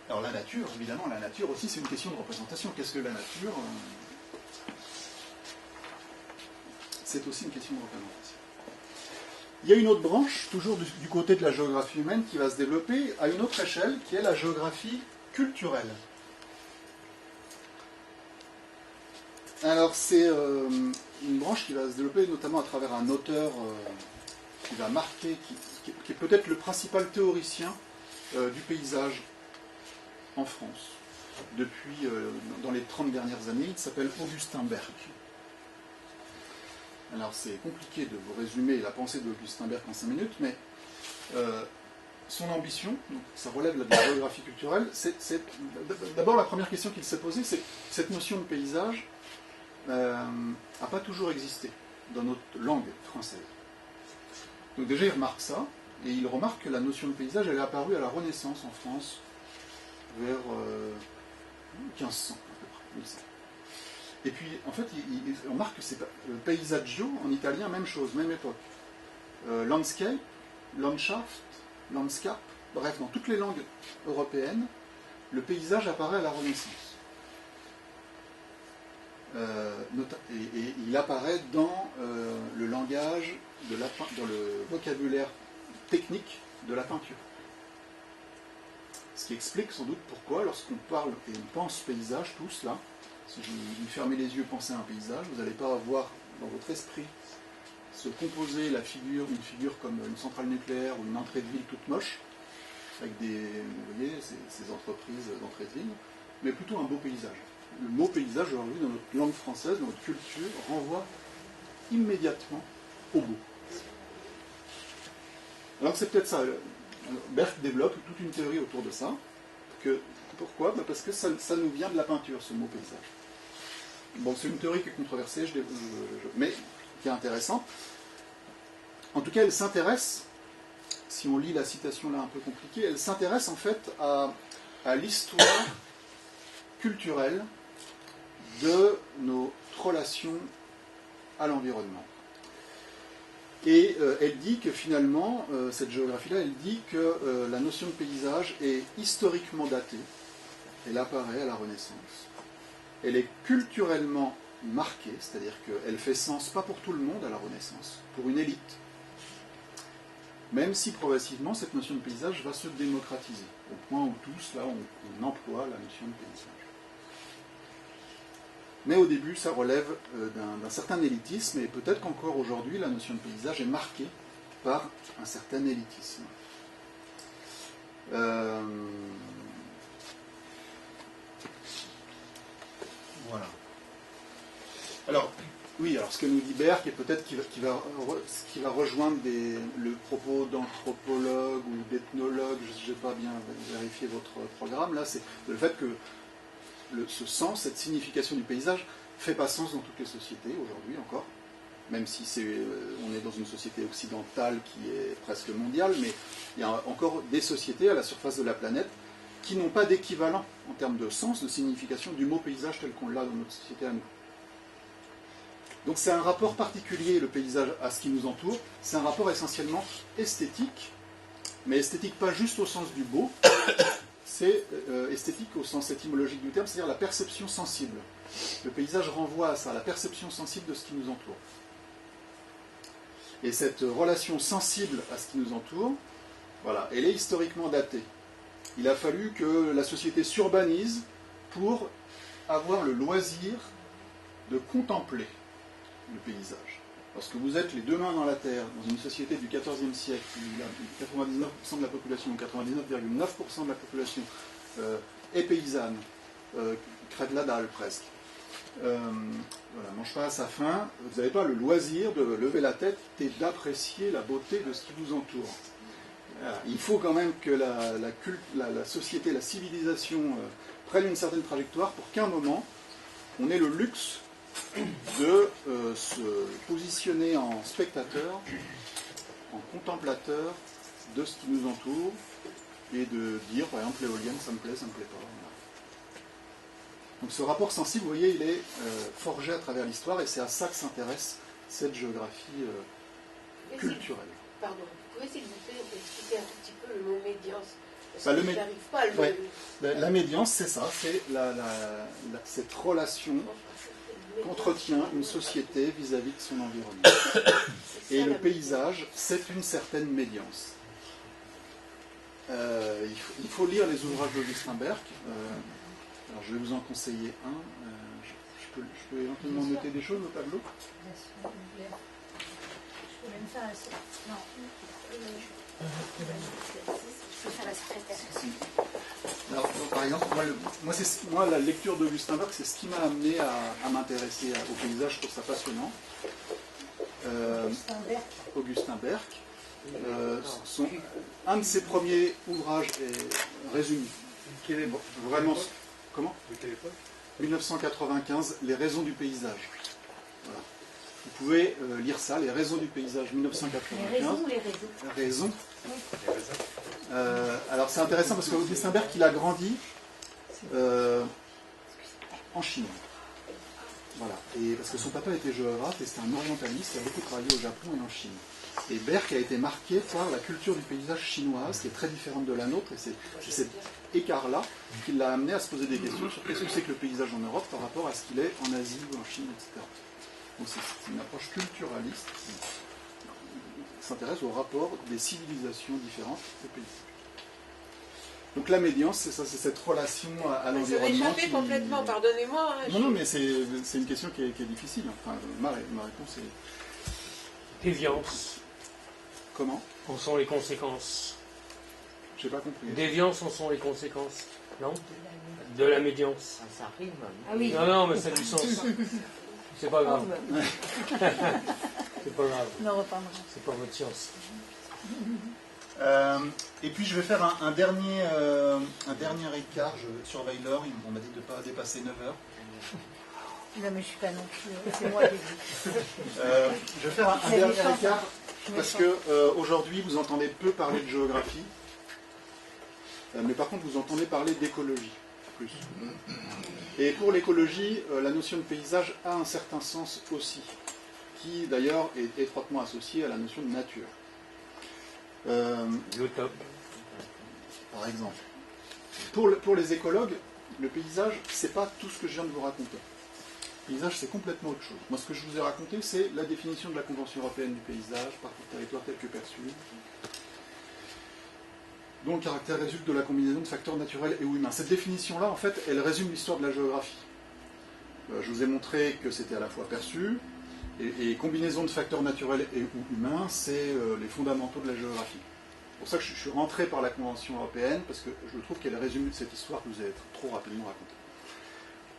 Alors la nature, évidemment, la nature aussi c'est une question de représentation. Qu'est-ce que la nature ? C'est aussi une question de représentation. Il y a une autre branche, toujours du côté de la géographie humaine, qui va se développer à une autre échelle, qui est la géographie culturelle. Alors c'est une branche qui va se développer notamment à travers un auteur qui va marquer, qui est peut-être le principal théoricien du paysage en France, depuis dans les 30 dernières années. Il s'appelle Augustin Berg. Alors c'est compliqué de vous résumer la pensée d'Augustin Berg en 5 minutes, mais son ambition, donc ça relève de la géographie culturelle, d'abord la première question qu'il s'est posée, c'est cette notion de paysage n'a pas toujours existé dans notre langue française. Donc déjà il remarque ça, et il remarque que la notion de paysage elle est apparue à la Renaissance en France, vers 1500 à peu près, 1100. Et puis, en fait, on remarque que c'est paesaggio, en italien, même chose, même époque. Landscape, landschaft, landscape, bref, dans toutes les langues européennes, le paysage apparaît à la Renaissance. Et il apparaît dans le langage, dans le vocabulaire technique de la peinture. Ce qui explique sans doute pourquoi, lorsqu'on parle et on pense paysage, tous là, si vous fermez les yeux, pensez à un paysage, vous n'allez pas avoir dans votre esprit se composer une figure comme une centrale nucléaire ou une entrée de ville toute moche, avec vous voyez, ces entreprises d'entrée de ville, mais plutôt un beau paysage. Le mot paysage, aujourd'hui, dans notre langue française, dans notre culture, renvoie immédiatement au beau. Alors c'est peut-être ça. Berg développe toute une théorie autour de ça. Pourquoi ? Parce que ça nous vient de la peinture, ce mot paysage. Bon, c'est une théorie qui est controversée, mais qui est intéressante. En tout cas, elle s'intéresse, si on lit la citation là un peu compliquée, elle s'intéresse en fait à l'histoire culturelle de notre relation à l'environnement. Et elle dit que finalement, cette géographie-là, elle dit que la notion de paysage est historiquement datée. Elle apparaît à la Renaissance. Elle est culturellement marquée, c'est-à-dire qu'elle fait sens, pas pour tout le monde à la Renaissance, pour une élite. Même si progressivement, cette notion de paysage va se démocratiser, au point où tous, là, on emploie la notion de paysage. Mais au début, ça relève d'un certain élitisme, et peut-être qu'encore aujourd'hui, la notion de paysage est marquée par un certain élitisme. Voilà. Alors, oui, alors ce que nous dit Berg, et peut-être qui va rejoindre le propos d'anthropologue ou d'ethnologue, je n'ai pas bien vérifié votre programme, là, c'est le fait que ce sens, cette signification du paysage, fait pas sens dans toutes les sociétés aujourd'hui encore, même si on est dans une société occidentale qui est presque mondiale, mais il y a encore des sociétés à la surface de la planète qui n'ont pas d'équivalent en termes de sens, de signification du mot paysage tel qu'on l'a dans notre société à nous. Donc c'est un rapport particulier, le paysage, à ce qui nous entoure, c'est un rapport essentiellement esthétique, mais esthétique pas juste au sens du beau, c'est esthétique au sens étymologique du terme, c'est-à-dire la perception sensible. Le paysage renvoie à ça, à la perception sensible de ce qui nous entoure. Et cette relation sensible à ce qui nous entoure, voilà, elle est historiquement datée. Il a fallu que la société s'urbanise pour avoir le loisir de contempler le paysage. lorsque vous êtes les deux mains dans la terre, dans une société du XIVe siècle, où 99% de la population, 99,9% de la population est paysanne, crève la dalle presque, voilà, mange pas à sa faim, vous n'avez pas le loisir de lever la tête et d'apprécier la beauté de ce qui vous entoure. Voilà. Il faut quand même que la société, la civilisation prenne une certaine trajectoire pour qu'à un moment, on ait le luxe de se positionner en spectateur, en contemplateur de ce qui nous entoure et de dire, par exemple, l'éolienne, ça me plaît pas. Voilà. Donc ce rapport sensible, vous voyez, il est forgé à travers l'histoire et c'est à ça que s'intéresse cette géographie culturelle.
Pardon, vous pouvez s'il vous plaît expliquer un tout petit peu le mot médiance? Parce
Bah,
que je n'arrive pas à le...
Ouais. La médiance, c'est ça, c'est cette relation qu'entretient une société vis-à-vis de son environnement. Et le paysage, c'est une certaine médiance. Il faut lire les ouvrages d'Augustin Berg. Alors je vais vous en conseiller un. Je peux éventuellement noter des choses au tableau.
Bien sûr, je peux même faire la... Non. Je peux faire la secrétaire.
Alors, par exemple, moi, la lecture d'Augustin Berg, c'est ce qui m'a amené à m'intéresser au paysage. Je trouve ça passionnant. Augustin Berg. Un de ses premiers ouvrages résume vraiment... Comment ?
De quelle époque ?
1995, Les raisons du paysage. Voilà. Vous pouvez lire ça, Les raisons du paysage, 1995.
Les raisons ou les réseaux ?
Raisons.
Oui.
Alors c'est intéressant parce qu'Augustin Berg, il a grandi en Chine. Voilà. Et parce que son papa était géographe et c'était un orientaliste, il a beaucoup travaillé au Japon et en Chine. Et Berg a été marqué par la culture du paysage chinoise, qui est très différente de la nôtre, et c'est cet écart-là qui l'a amené à se poser des questions sur qu'est-ce que c'est que le paysage en Europe par rapport à ce qu'il est en Asie ou en Chine, etc. Donc c'est une approche culturaliste qui s'intéresse au rapport des civilisations différentes au paysage. Donc la médiance, c'est ça, c'est cette relation à l'environnement.
Je vais échapper complètement, pardonnez-moi. Hein,
non, mais c'est une question qui est difficile. Enfin, ma réponse est...
Déviance.
Comment ?
En sont les conséquences.
J'ai pas compris.
Déviance en sont les conséquences. Non ? De la médiance.
Ça rime.
Ah oui.
Non, mais ça a du sens. C'est pas grave. C'est pas grave.
On en reparlera.
C'est pas votre science.
Et puis je vais faire un dernier écart. Je surveille l'heure. On m'a dit de ne pas dépasser 9 heures.
Non, mais je suis pas non plus. C'est moi qui ai dit.
Je vais faire un dernier écart parce que aujourd'hui vous entendez peu parler de géographie, mais par contre vous entendez parler d'écologie plus. Et pour l'écologie, la notion de paysage a un certain sens aussi, qui d'ailleurs est étroitement associée à la notion de nature.
Biotope.
Par exemple. Pour les écologues, le paysage, c'est pas tout ce que je viens de vous raconter. Le paysage, c'est complètement autre chose. Moi, ce que je vous ai raconté, c'est la définition de la Convention européenne du paysage, partie de territoire tel que perçu, dont le caractère résulte de la combinaison de facteurs naturels et ou humains. Cette définition-là, en fait, elle résume l'histoire de la géographie. Je vous ai montré que c'était à la fois perçu, et combinaison de facteurs naturels et ou humains, c'est les fondamentaux de la géographie. C'est pour ça que je suis rentré par la Convention européenne, parce que je trouve qu'elle résume cette histoire que vous avez trop rapidement racontée.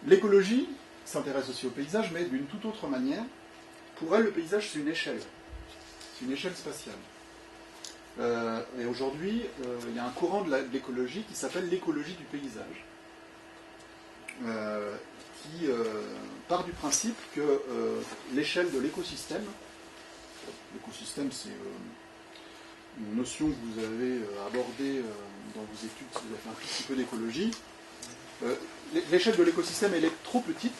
L'écologie s'intéresse aussi au paysage, mais d'une toute autre manière. Pour elle, le paysage, c'est une échelle. C'est une échelle spatiale. Et aujourd'hui, il y a un courant de l'écologie qui s'appelle l'écologie du paysage, qui part du principe que l'échelle de l'écosystème, c'est une notion que vous avez abordée dans vos études, si vous avez fait un tout petit peu d'écologie. L'échelle de l'écosystème, elle est trop petite,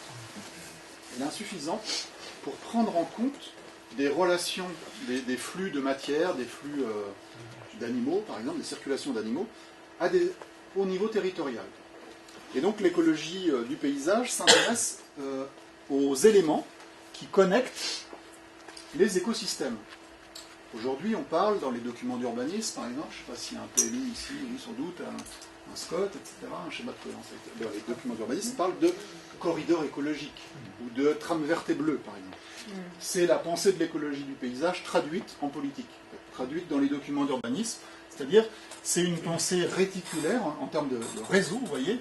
elle est insuffisante pour prendre en compte des relations, des flux de matière, des flux d'animaux, par exemple, des circulations d'animaux, au niveau territorial. Et donc l'écologie du paysage s'intéresse aux éléments qui connectent les écosystèmes. Aujourd'hui, on parle dans les documents d'urbanisme, par exemple, je ne sais pas s'il y a un PLU ici, oui, sans doute, un SCOT, etc., un schéma de cohérence. Les documents d'urbanisme parlent de corridors écologiques ou de trames vertes et bleues, par exemple. C'est la pensée de l'écologie du paysage traduite en politique, traduite dans les documents d'urbanisme. C'est-à-dire, c'est une pensée réticulaire en termes de réseau, vous voyez,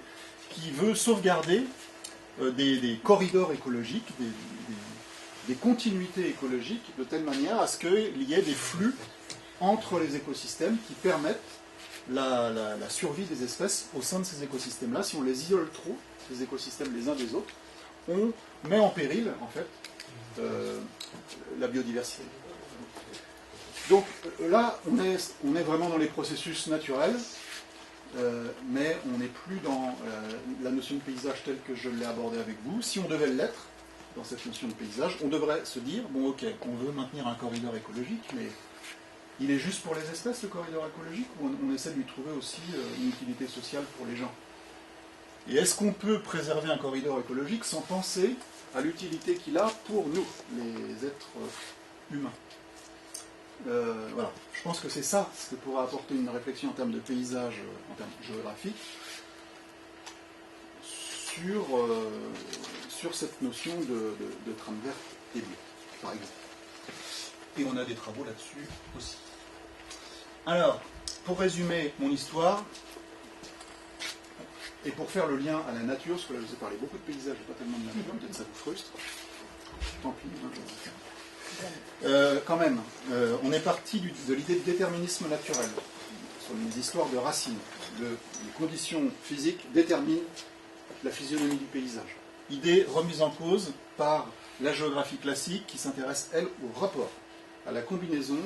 qui veut sauvegarder des corridors écologiques, des continuités écologiques, de telle manière à ce qu'il y ait des flux entre les écosystèmes qui permettent la survie des espèces au sein de ces écosystèmes-là. Si on les isole trop, ces écosystèmes les uns des autres, on met en péril, en fait, la biodiversité. Donc là, on est vraiment dans les processus naturels, mais on n'est plus dans la notion de paysage telle que je l'ai abordée avec vous. Si on devait l'être, dans cette notion de paysage, on devrait se dire, bon ok, on veut maintenir un corridor écologique, mais il est juste pour les espèces, le corridor écologique, ou on essaie de lui trouver aussi une utilité sociale pour les gens? Et est-ce qu'on peut préserver un corridor écologique sans penser à l'utilité qu'il a pour nous, les êtres humains? Voilà. Je pense que c'est ça ce que pourra apporter une réflexion en termes de paysage, en termes géographiques, sur cette notion de trame verte et bleue, par exemple. Et on a des travaux là-dessus aussi. Alors, pour résumer mon histoire, et pour faire le lien à la nature, parce que là je vous ai parlé beaucoup de paysages et pas tellement de nature, peut-être ça vous frustre. Tant pis. Quand même, on est parti de l'idée de déterminisme naturel, sur les histoires de racines. Les conditions physiques déterminent la physionomie du paysage. Idée remise en cause par la géographie classique qui s'intéresse, elle, au rapport, à la combinaison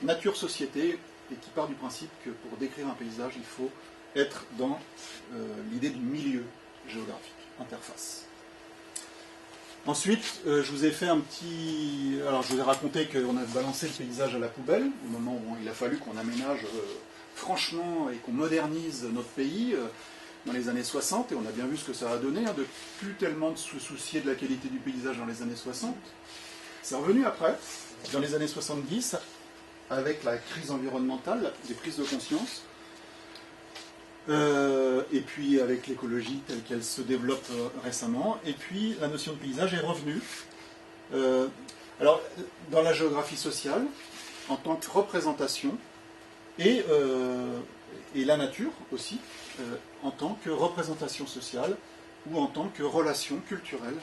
nature-société, et qui part du principe que pour décrire un paysage, il faut être dans l'idée du milieu géographique, interface. Ensuite, je vous ai fait un petit... Alors, je vous ai raconté qu'on a balancé le paysage à la poubelle, au moment où il a fallu qu'on aménage franchement et qu'on modernise notre pays dans les années 60, et on a bien vu ce que ça a donné, de plus tellement de se soucier de la qualité du paysage dans les années 60. C'est revenu après, dans les années 70, avec la crise environnementale, des prises de conscience, et puis avec l'écologie telle qu'elle se développe récemment, et puis la notion de paysage est revenue. Alors, dans la géographie sociale, en tant que représentation, et la nature aussi, en tant que représentation sociale, ou en tant que relation culturelle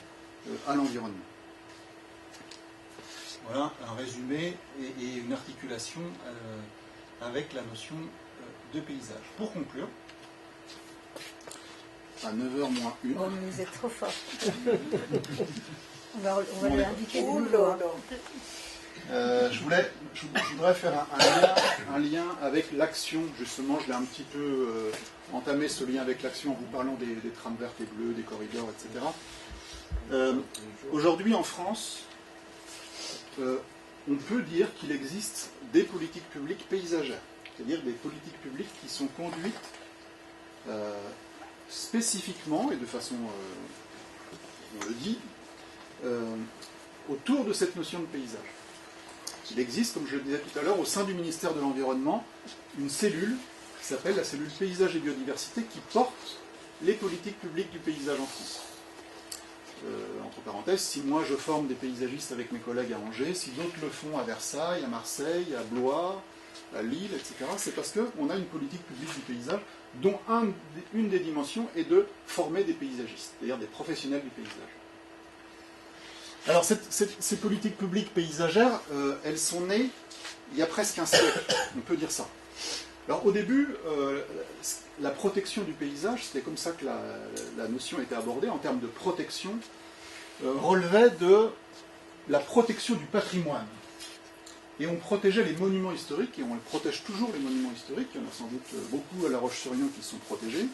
à l'environnement. Voilà un résumé et une articulation avec la notion de paysage. Pour conclure, à 9h moins 1.
Oh, mais vous êtes trop fort. on va l'inviter de nouveau.
Je voudrais faire un lien avec l'action, justement. Je l'ai un petit peu entamé, ce lien avec l'action, en vous parlant des trames vertes et bleues, des corridors, etc. Aujourd'hui, en France, on peut dire qu'il existe des politiques publiques paysagères, c'est-à-dire des politiques publiques qui sont conduites spécifiquement, et de façon, on le dit, autour de cette notion de paysage. Il existe, comme je le disais tout à l'heure, au sein du ministère de l'Environnement, une cellule qui s'appelle la cellule paysage et biodiversité, qui porte les politiques publiques du paysage en France. Entre parenthèses, si moi je forme des paysagistes avec mes collègues à Angers, si d'autres le font à Versailles, à Marseille, à Blois, à Lille, etc., c'est parce qu'on a une politique publique du paysage dont une des dimensions est de former des paysagistes, c'est-à-dire des professionnels du paysage. Alors ces politiques publiques paysagères, elles sont nées il y a presque un siècle, on peut dire ça. Alors au début, la protection du paysage, c'était comme ça que la notion était abordée, en termes de protection, relevait de la protection du patrimoine. Et on protégeait les monuments historiques, et on protège toujours les monuments historiques. Il y en a sans doute beaucoup à La Roche-sur-Yon qui sont protégés.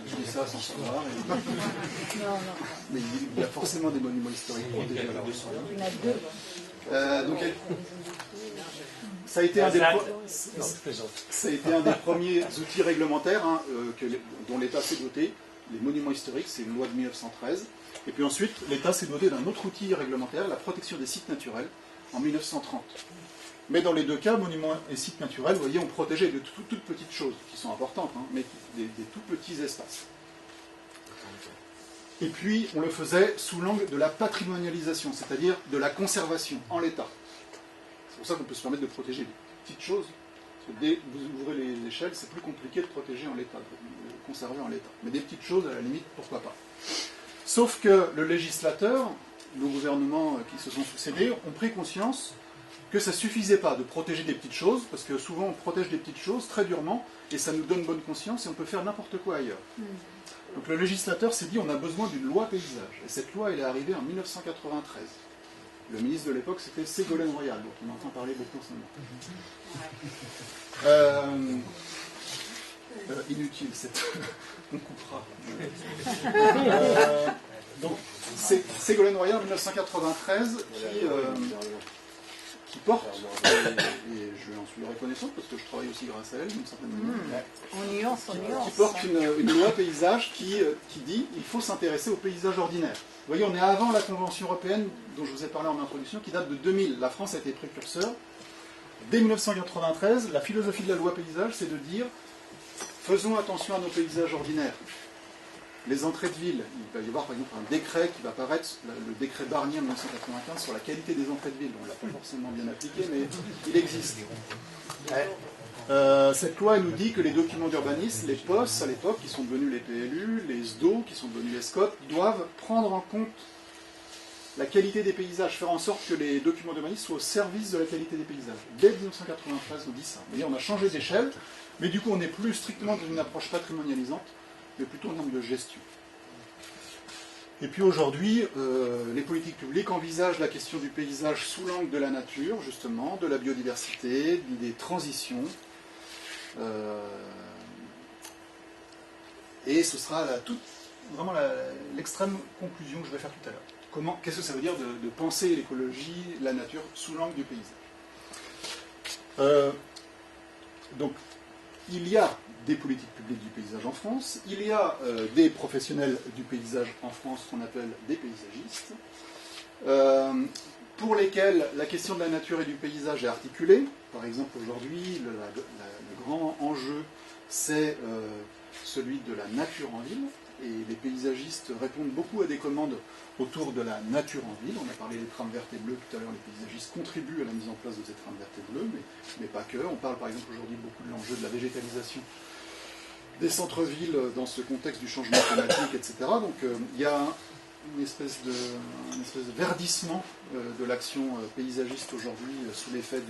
Je dis ça sans savoir. Mais il y a forcément des monuments historiques protégés à La Roche-sur-Yon.
Il y en a deux.
Donc, ça a été un des premiers outils réglementaires dont l'État s'est doté. Les monuments historiques, c'est une loi de 1913. Et puis ensuite, l'État s'est doté d'un autre outil réglementaire, la protection des sites naturels, en 1930. Mais dans les deux cas, monuments et sites naturels, vous voyez, on protégeait de toutes petites choses, qui sont importantes, hein, mais des tout petits espaces. Et puis, on le faisait sous l'angle de la patrimonialisation, c'est-à-dire de la conservation en l'état. C'est pour ça qu'on peut se permettre de protéger des petites choses. Parce que dès que vous ouvrez les échelles, c'est plus compliqué de protéger en l'état, de conserver en l'état. Mais des petites choses, à la limite, pourquoi pas. Sauf que le législateur, nos gouvernements qui se sont succédés, ont pris conscience que ça ne suffisait pas de protéger des petites choses, parce que souvent on protège des petites choses très durement, et ça nous donne bonne conscience, et on peut faire n'importe quoi ailleurs. Donc le législateur s'est dit, on a besoin d'une loi paysage. Et cette loi, elle est arrivée en 1993. Le ministre de l'époque, c'était Ségolène Royal, dont on entend parler beaucoup en ce moment. Inutile, on coupera. Donc, c'est Ségolène Royal, 1993, qui porte, et je en suis reconnaissant parce que je travaille aussi grâce à elle, d'une certaine manière, qui porte une loi paysage qui dit qu'il faut s'intéresser au paysage ordinaire. Vous voyez, on est avant la Convention européenne dont je vous ai parlé en introduction, qui date de 2000. La France a été précurseur. Dès 1993, la philosophie de la loi paysage, c'est de dire faisons attention à nos paysages ordinaires. Les entrées de ville, il va y avoir par exemple un décret qui va apparaître, le décret Barnier en 1995 sur la qualité des entrées de ville. On ne l'a pas forcément bien appliqué, mais il existe. Cette loi elle nous dit que les documents d'urbanisme, les POS à l'époque, qui sont devenus les PLU, les SDO, qui sont devenus les SCOT, doivent prendre en compte la qualité des paysages, faire en sorte que les documents d'urbanisme soient au service de la qualité des paysages. Dès 1993, on dit ça. Vous voyez, on a changé d'échelle, mais du coup on n'est plus strictement dans une approche patrimonialisante, mais plutôt en termes de gestion. Et puis aujourd'hui, les politiques publiques envisagent la question du paysage sous l'angle de la nature, justement, de la biodiversité, des transitions. Et ce sera vraiment l'extrême conclusion que je vais faire tout à l'heure. Qu'est-ce que ça veut dire de penser l'écologie, la nature, sous l'angle du paysage? Donc, il y a des politiques publiques du paysage en France, il y a des professionnels du paysage en France qu'on appelle des paysagistes, pour lesquels la question de la nature et du paysage est articulée. Par exemple, aujourd'hui, le grand enjeu, c'est celui de la nature en ville, et les paysagistes répondent beaucoup à des commandes autour de la nature en ville. On a parlé des trames vertes et bleues tout à l'heure, les paysagistes contribuent à la mise en place de ces trames vertes et bleues, mais pas que. On parle par exemple aujourd'hui beaucoup de l'enjeu de la végétalisation des centres-villes dans ce contexte du changement climatique, etc. Donc il y a une espèce de verdissement de l'action paysagiste aujourd'hui sous l'effet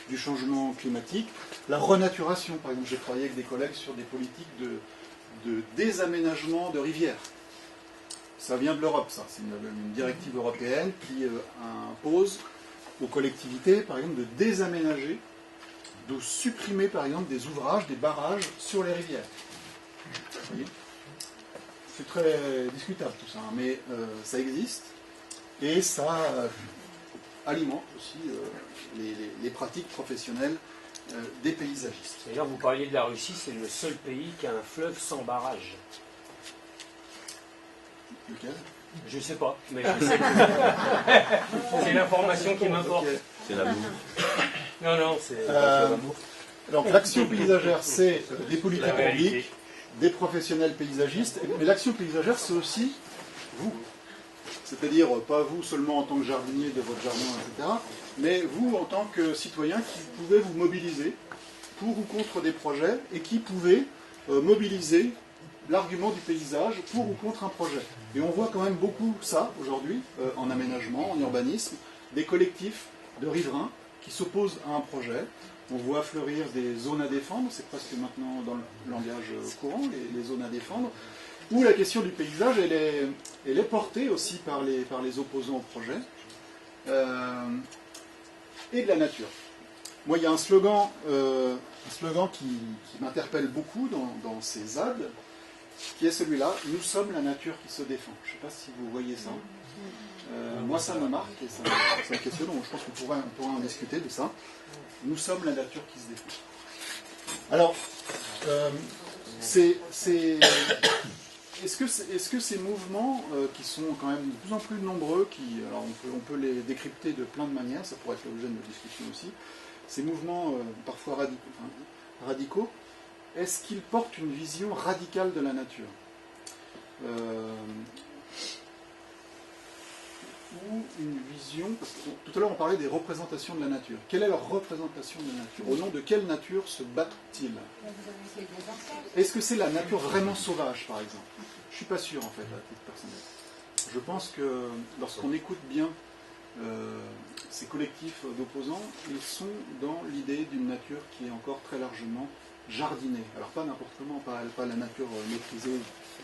du changement climatique. La renaturation, par exemple, j'ai travaillé avec des collègues sur des politiques de désaménagement de rivières. Ça vient de l'Europe, ça. C'est une directive européenne qui impose aux collectivités, par exemple, de désaménager, de supprimer, par exemple, des ouvrages, des barrages sur les rivières. Vous voyez ? C'est très discutable tout ça, hein, mais ça existe et ça alimente aussi les pratiques professionnelles des paysagistes.
D'ailleurs, vous parliez de la Russie, c'est le seul pays qui a un fleuve sans barrage.
Lequel ?
Je ne sais pas, mais je sais. C'est l'information qui m'importe.
Okay.
C'est l'amour.
Non, c'est
donc l'action paysagère, c'est des politiques publiques, des professionnels paysagistes, mais l'action paysagère, c'est aussi vous. C'est-à-dire, pas vous seulement en tant que jardinier de votre jardin, etc., mais vous en tant que citoyen qui pouvez vous mobiliser pour ou contre des projets et qui pouvez mobiliser l'argument du paysage pour ou contre un projet. Et on voit quand même beaucoup ça aujourd'hui, en aménagement, en urbanisme, des collectifs de riverains qui s'opposent à un projet. On voit fleurir des zones à défendre, c'est presque maintenant dans le langage courant, les zones à défendre, où la question du paysage, elle est portée aussi par les opposants au projet, et de la nature. Moi, il y a un slogan qui m'interpelle beaucoup dans ces ZAD, qui est celui-là, « Nous sommes la nature qui se défend ». Je ne sais pas si vous voyez ça. Moi, ça me marque et ça me questionne, donc je pense qu'on pourra en discuter de ça. Nous sommes la nature qui se défend. Alors, est-ce que ces mouvements qui sont quand même de plus en plus nombreux, alors on peut les décrypter de plein de manières, ça pourrait être l'objet de nos discussions aussi, ces mouvements parfois radicaux, est-ce qu'ils portent une vision radicale de la nature ou une vision, parce que tout à l'heure on parlait des représentations de la nature. Quelle est leur représentation de la nature? Au nom de quelle nature se battent-ils? Est-ce que c'est la nature vraiment sauvage, par exemple? Je ne suis pas sûr, en fait, à titre personnel. Je pense que lorsqu'on écoute bien ces collectifs d'opposants, ils sont dans l'idée d'une nature qui est encore très largement jardinée. Alors pas n'importe comment, pas la nature maîtrisée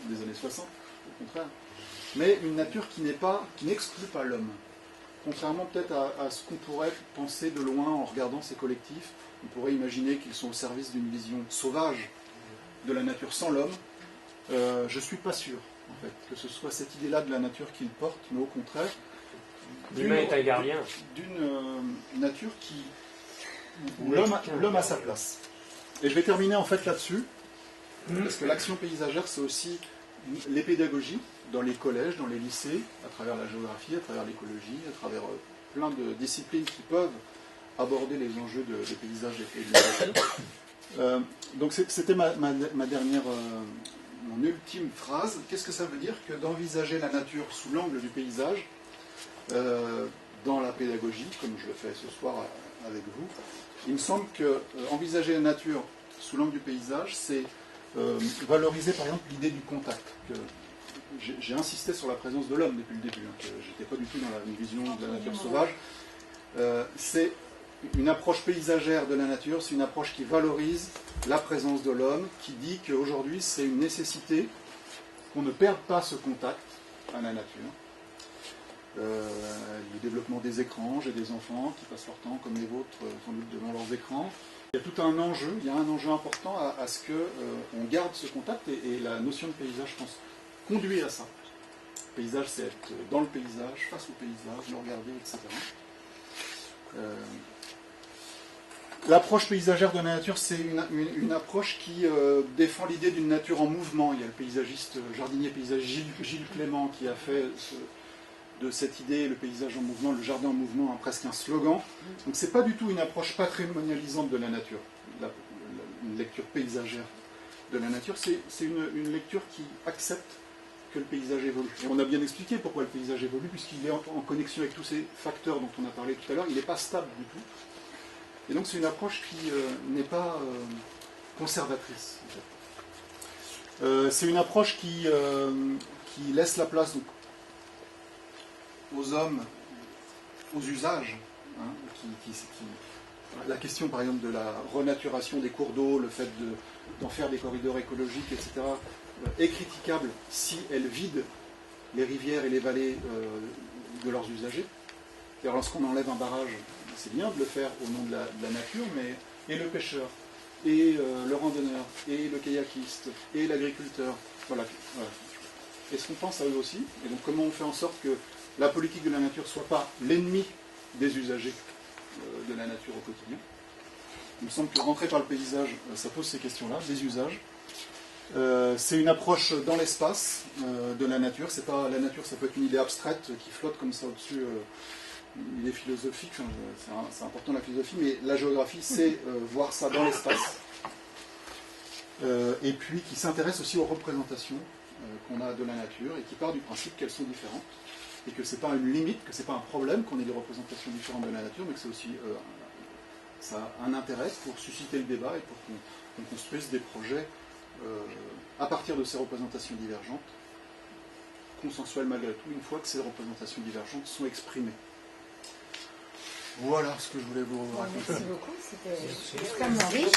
des années 60, au contraire, mais une nature qui n'exclut pas l'homme. Contrairement peut-être à ce qu'on pourrait penser de loin en regardant ces collectifs, on pourrait imaginer qu'ils sont au service d'une vision sauvage de la nature sans l'homme. Je ne suis pas sûr, en fait, que ce soit cette idée-là de la nature qu'ils portent, mais au contraire,
l'humain est un gardien.
D'une nature où l'homme a sa place. Et je vais terminer en fait là-dessus, parce que l'action paysagère, c'est aussi les pédagogies dans les collèges, dans les lycées, à travers la géographie, à travers l'écologie, à travers plein de disciplines qui peuvent aborder les enjeux des paysages et de la nature. Donc c'était ma dernière, mon ultime phrase. Qu'est-ce que ça veut dire que d'envisager la nature sous l'angle du paysage dans la pédagogie, comme je le fais ce soir avec vous? Il me semble que envisager la nature sous l'angle du paysage, c'est valoriser par exemple l'idée du contact. J'ai insisté sur la présence de l'homme depuis le début, que je n'étais pas du tout dans une vision de la nature sauvage. C'est une approche paysagère de la nature, c'est une approche qui valorise la présence de l'homme, qui dit qu'aujourd'hui c'est une nécessité qu'on ne perde pas ce contact à la nature. Le développement des écrans, j'ai des enfants qui passent leur temps, comme les vôtres, sans doute devant leurs écrans. Il y a tout un enjeu, il y a un enjeu important à ce qu'on garde ce contact, et la notion de paysage, je pense, conduit à ça. Le paysage, c'est être dans le paysage, face au paysage, le regarder, etc. L'approche paysagère de la nature, c'est une approche qui défend l'idée d'une nature en mouvement. Il y a le paysagiste, jardinier paysagiste Gilles Clément qui a fait de cette idée, le paysage en mouvement, le jardin en mouvement, presque un slogan. Donc c'est pas du tout une approche patrimonialisante de la nature, une lecture paysagère de la nature, c'est une lecture qui accepte que le paysage évolue. Et on a bien expliqué pourquoi le paysage évolue, puisqu'il est en connexion avec tous ces facteurs dont on a parlé tout à l'heure, il n'est pas stable du tout. Et donc c'est une approche qui n'est pas conservatrice. En fait. C'est une approche qui laisse la place donc, aux hommes, aux usages. Hein, la question par exemple de la renaturation des cours d'eau, le fait d'en faire des corridors écologiques, etc., est critiquable si elle vide les rivières et les vallées de leurs usagers. C'est-à-dire lorsqu'on enlève un barrage, c'est bien de le faire au nom de la nature, mais et le pêcheur, et le randonneur, et le kayakiste, et l'agriculteur, voilà. Est-ce qu'on pense à eux aussi? Et donc comment on fait en sorte que la politique de la nature ne soit pas l'ennemi des usagers de la nature au quotidien? Il me semble que rentrer par le paysage, ça pose ces questions-là, des usages. C'est une approche dans l'espace de la nature. C'est pas la nature, ça peut être une idée abstraite qui flotte comme ça au-dessus, une idée philosophique. C'est important la philosophie, mais la géographie, c'est voir ça dans l'espace. Et puis qui s'intéresse aussi aux représentations qu'on a de la nature et qui part du principe qu'elles sont différentes et que c'est pas une limite, que c'est pas un problème qu'on ait des représentations différentes de la nature, mais que c'est aussi ça a un intérêt pour susciter le débat et pour qu'on construise des projets à partir de ces représentations divergentes, consensuelles malgré tout, une fois que ces représentations divergentes sont exprimées. Voilà ce que je voulais vous raconter.
Merci beaucoup, c'était extrêmement riche.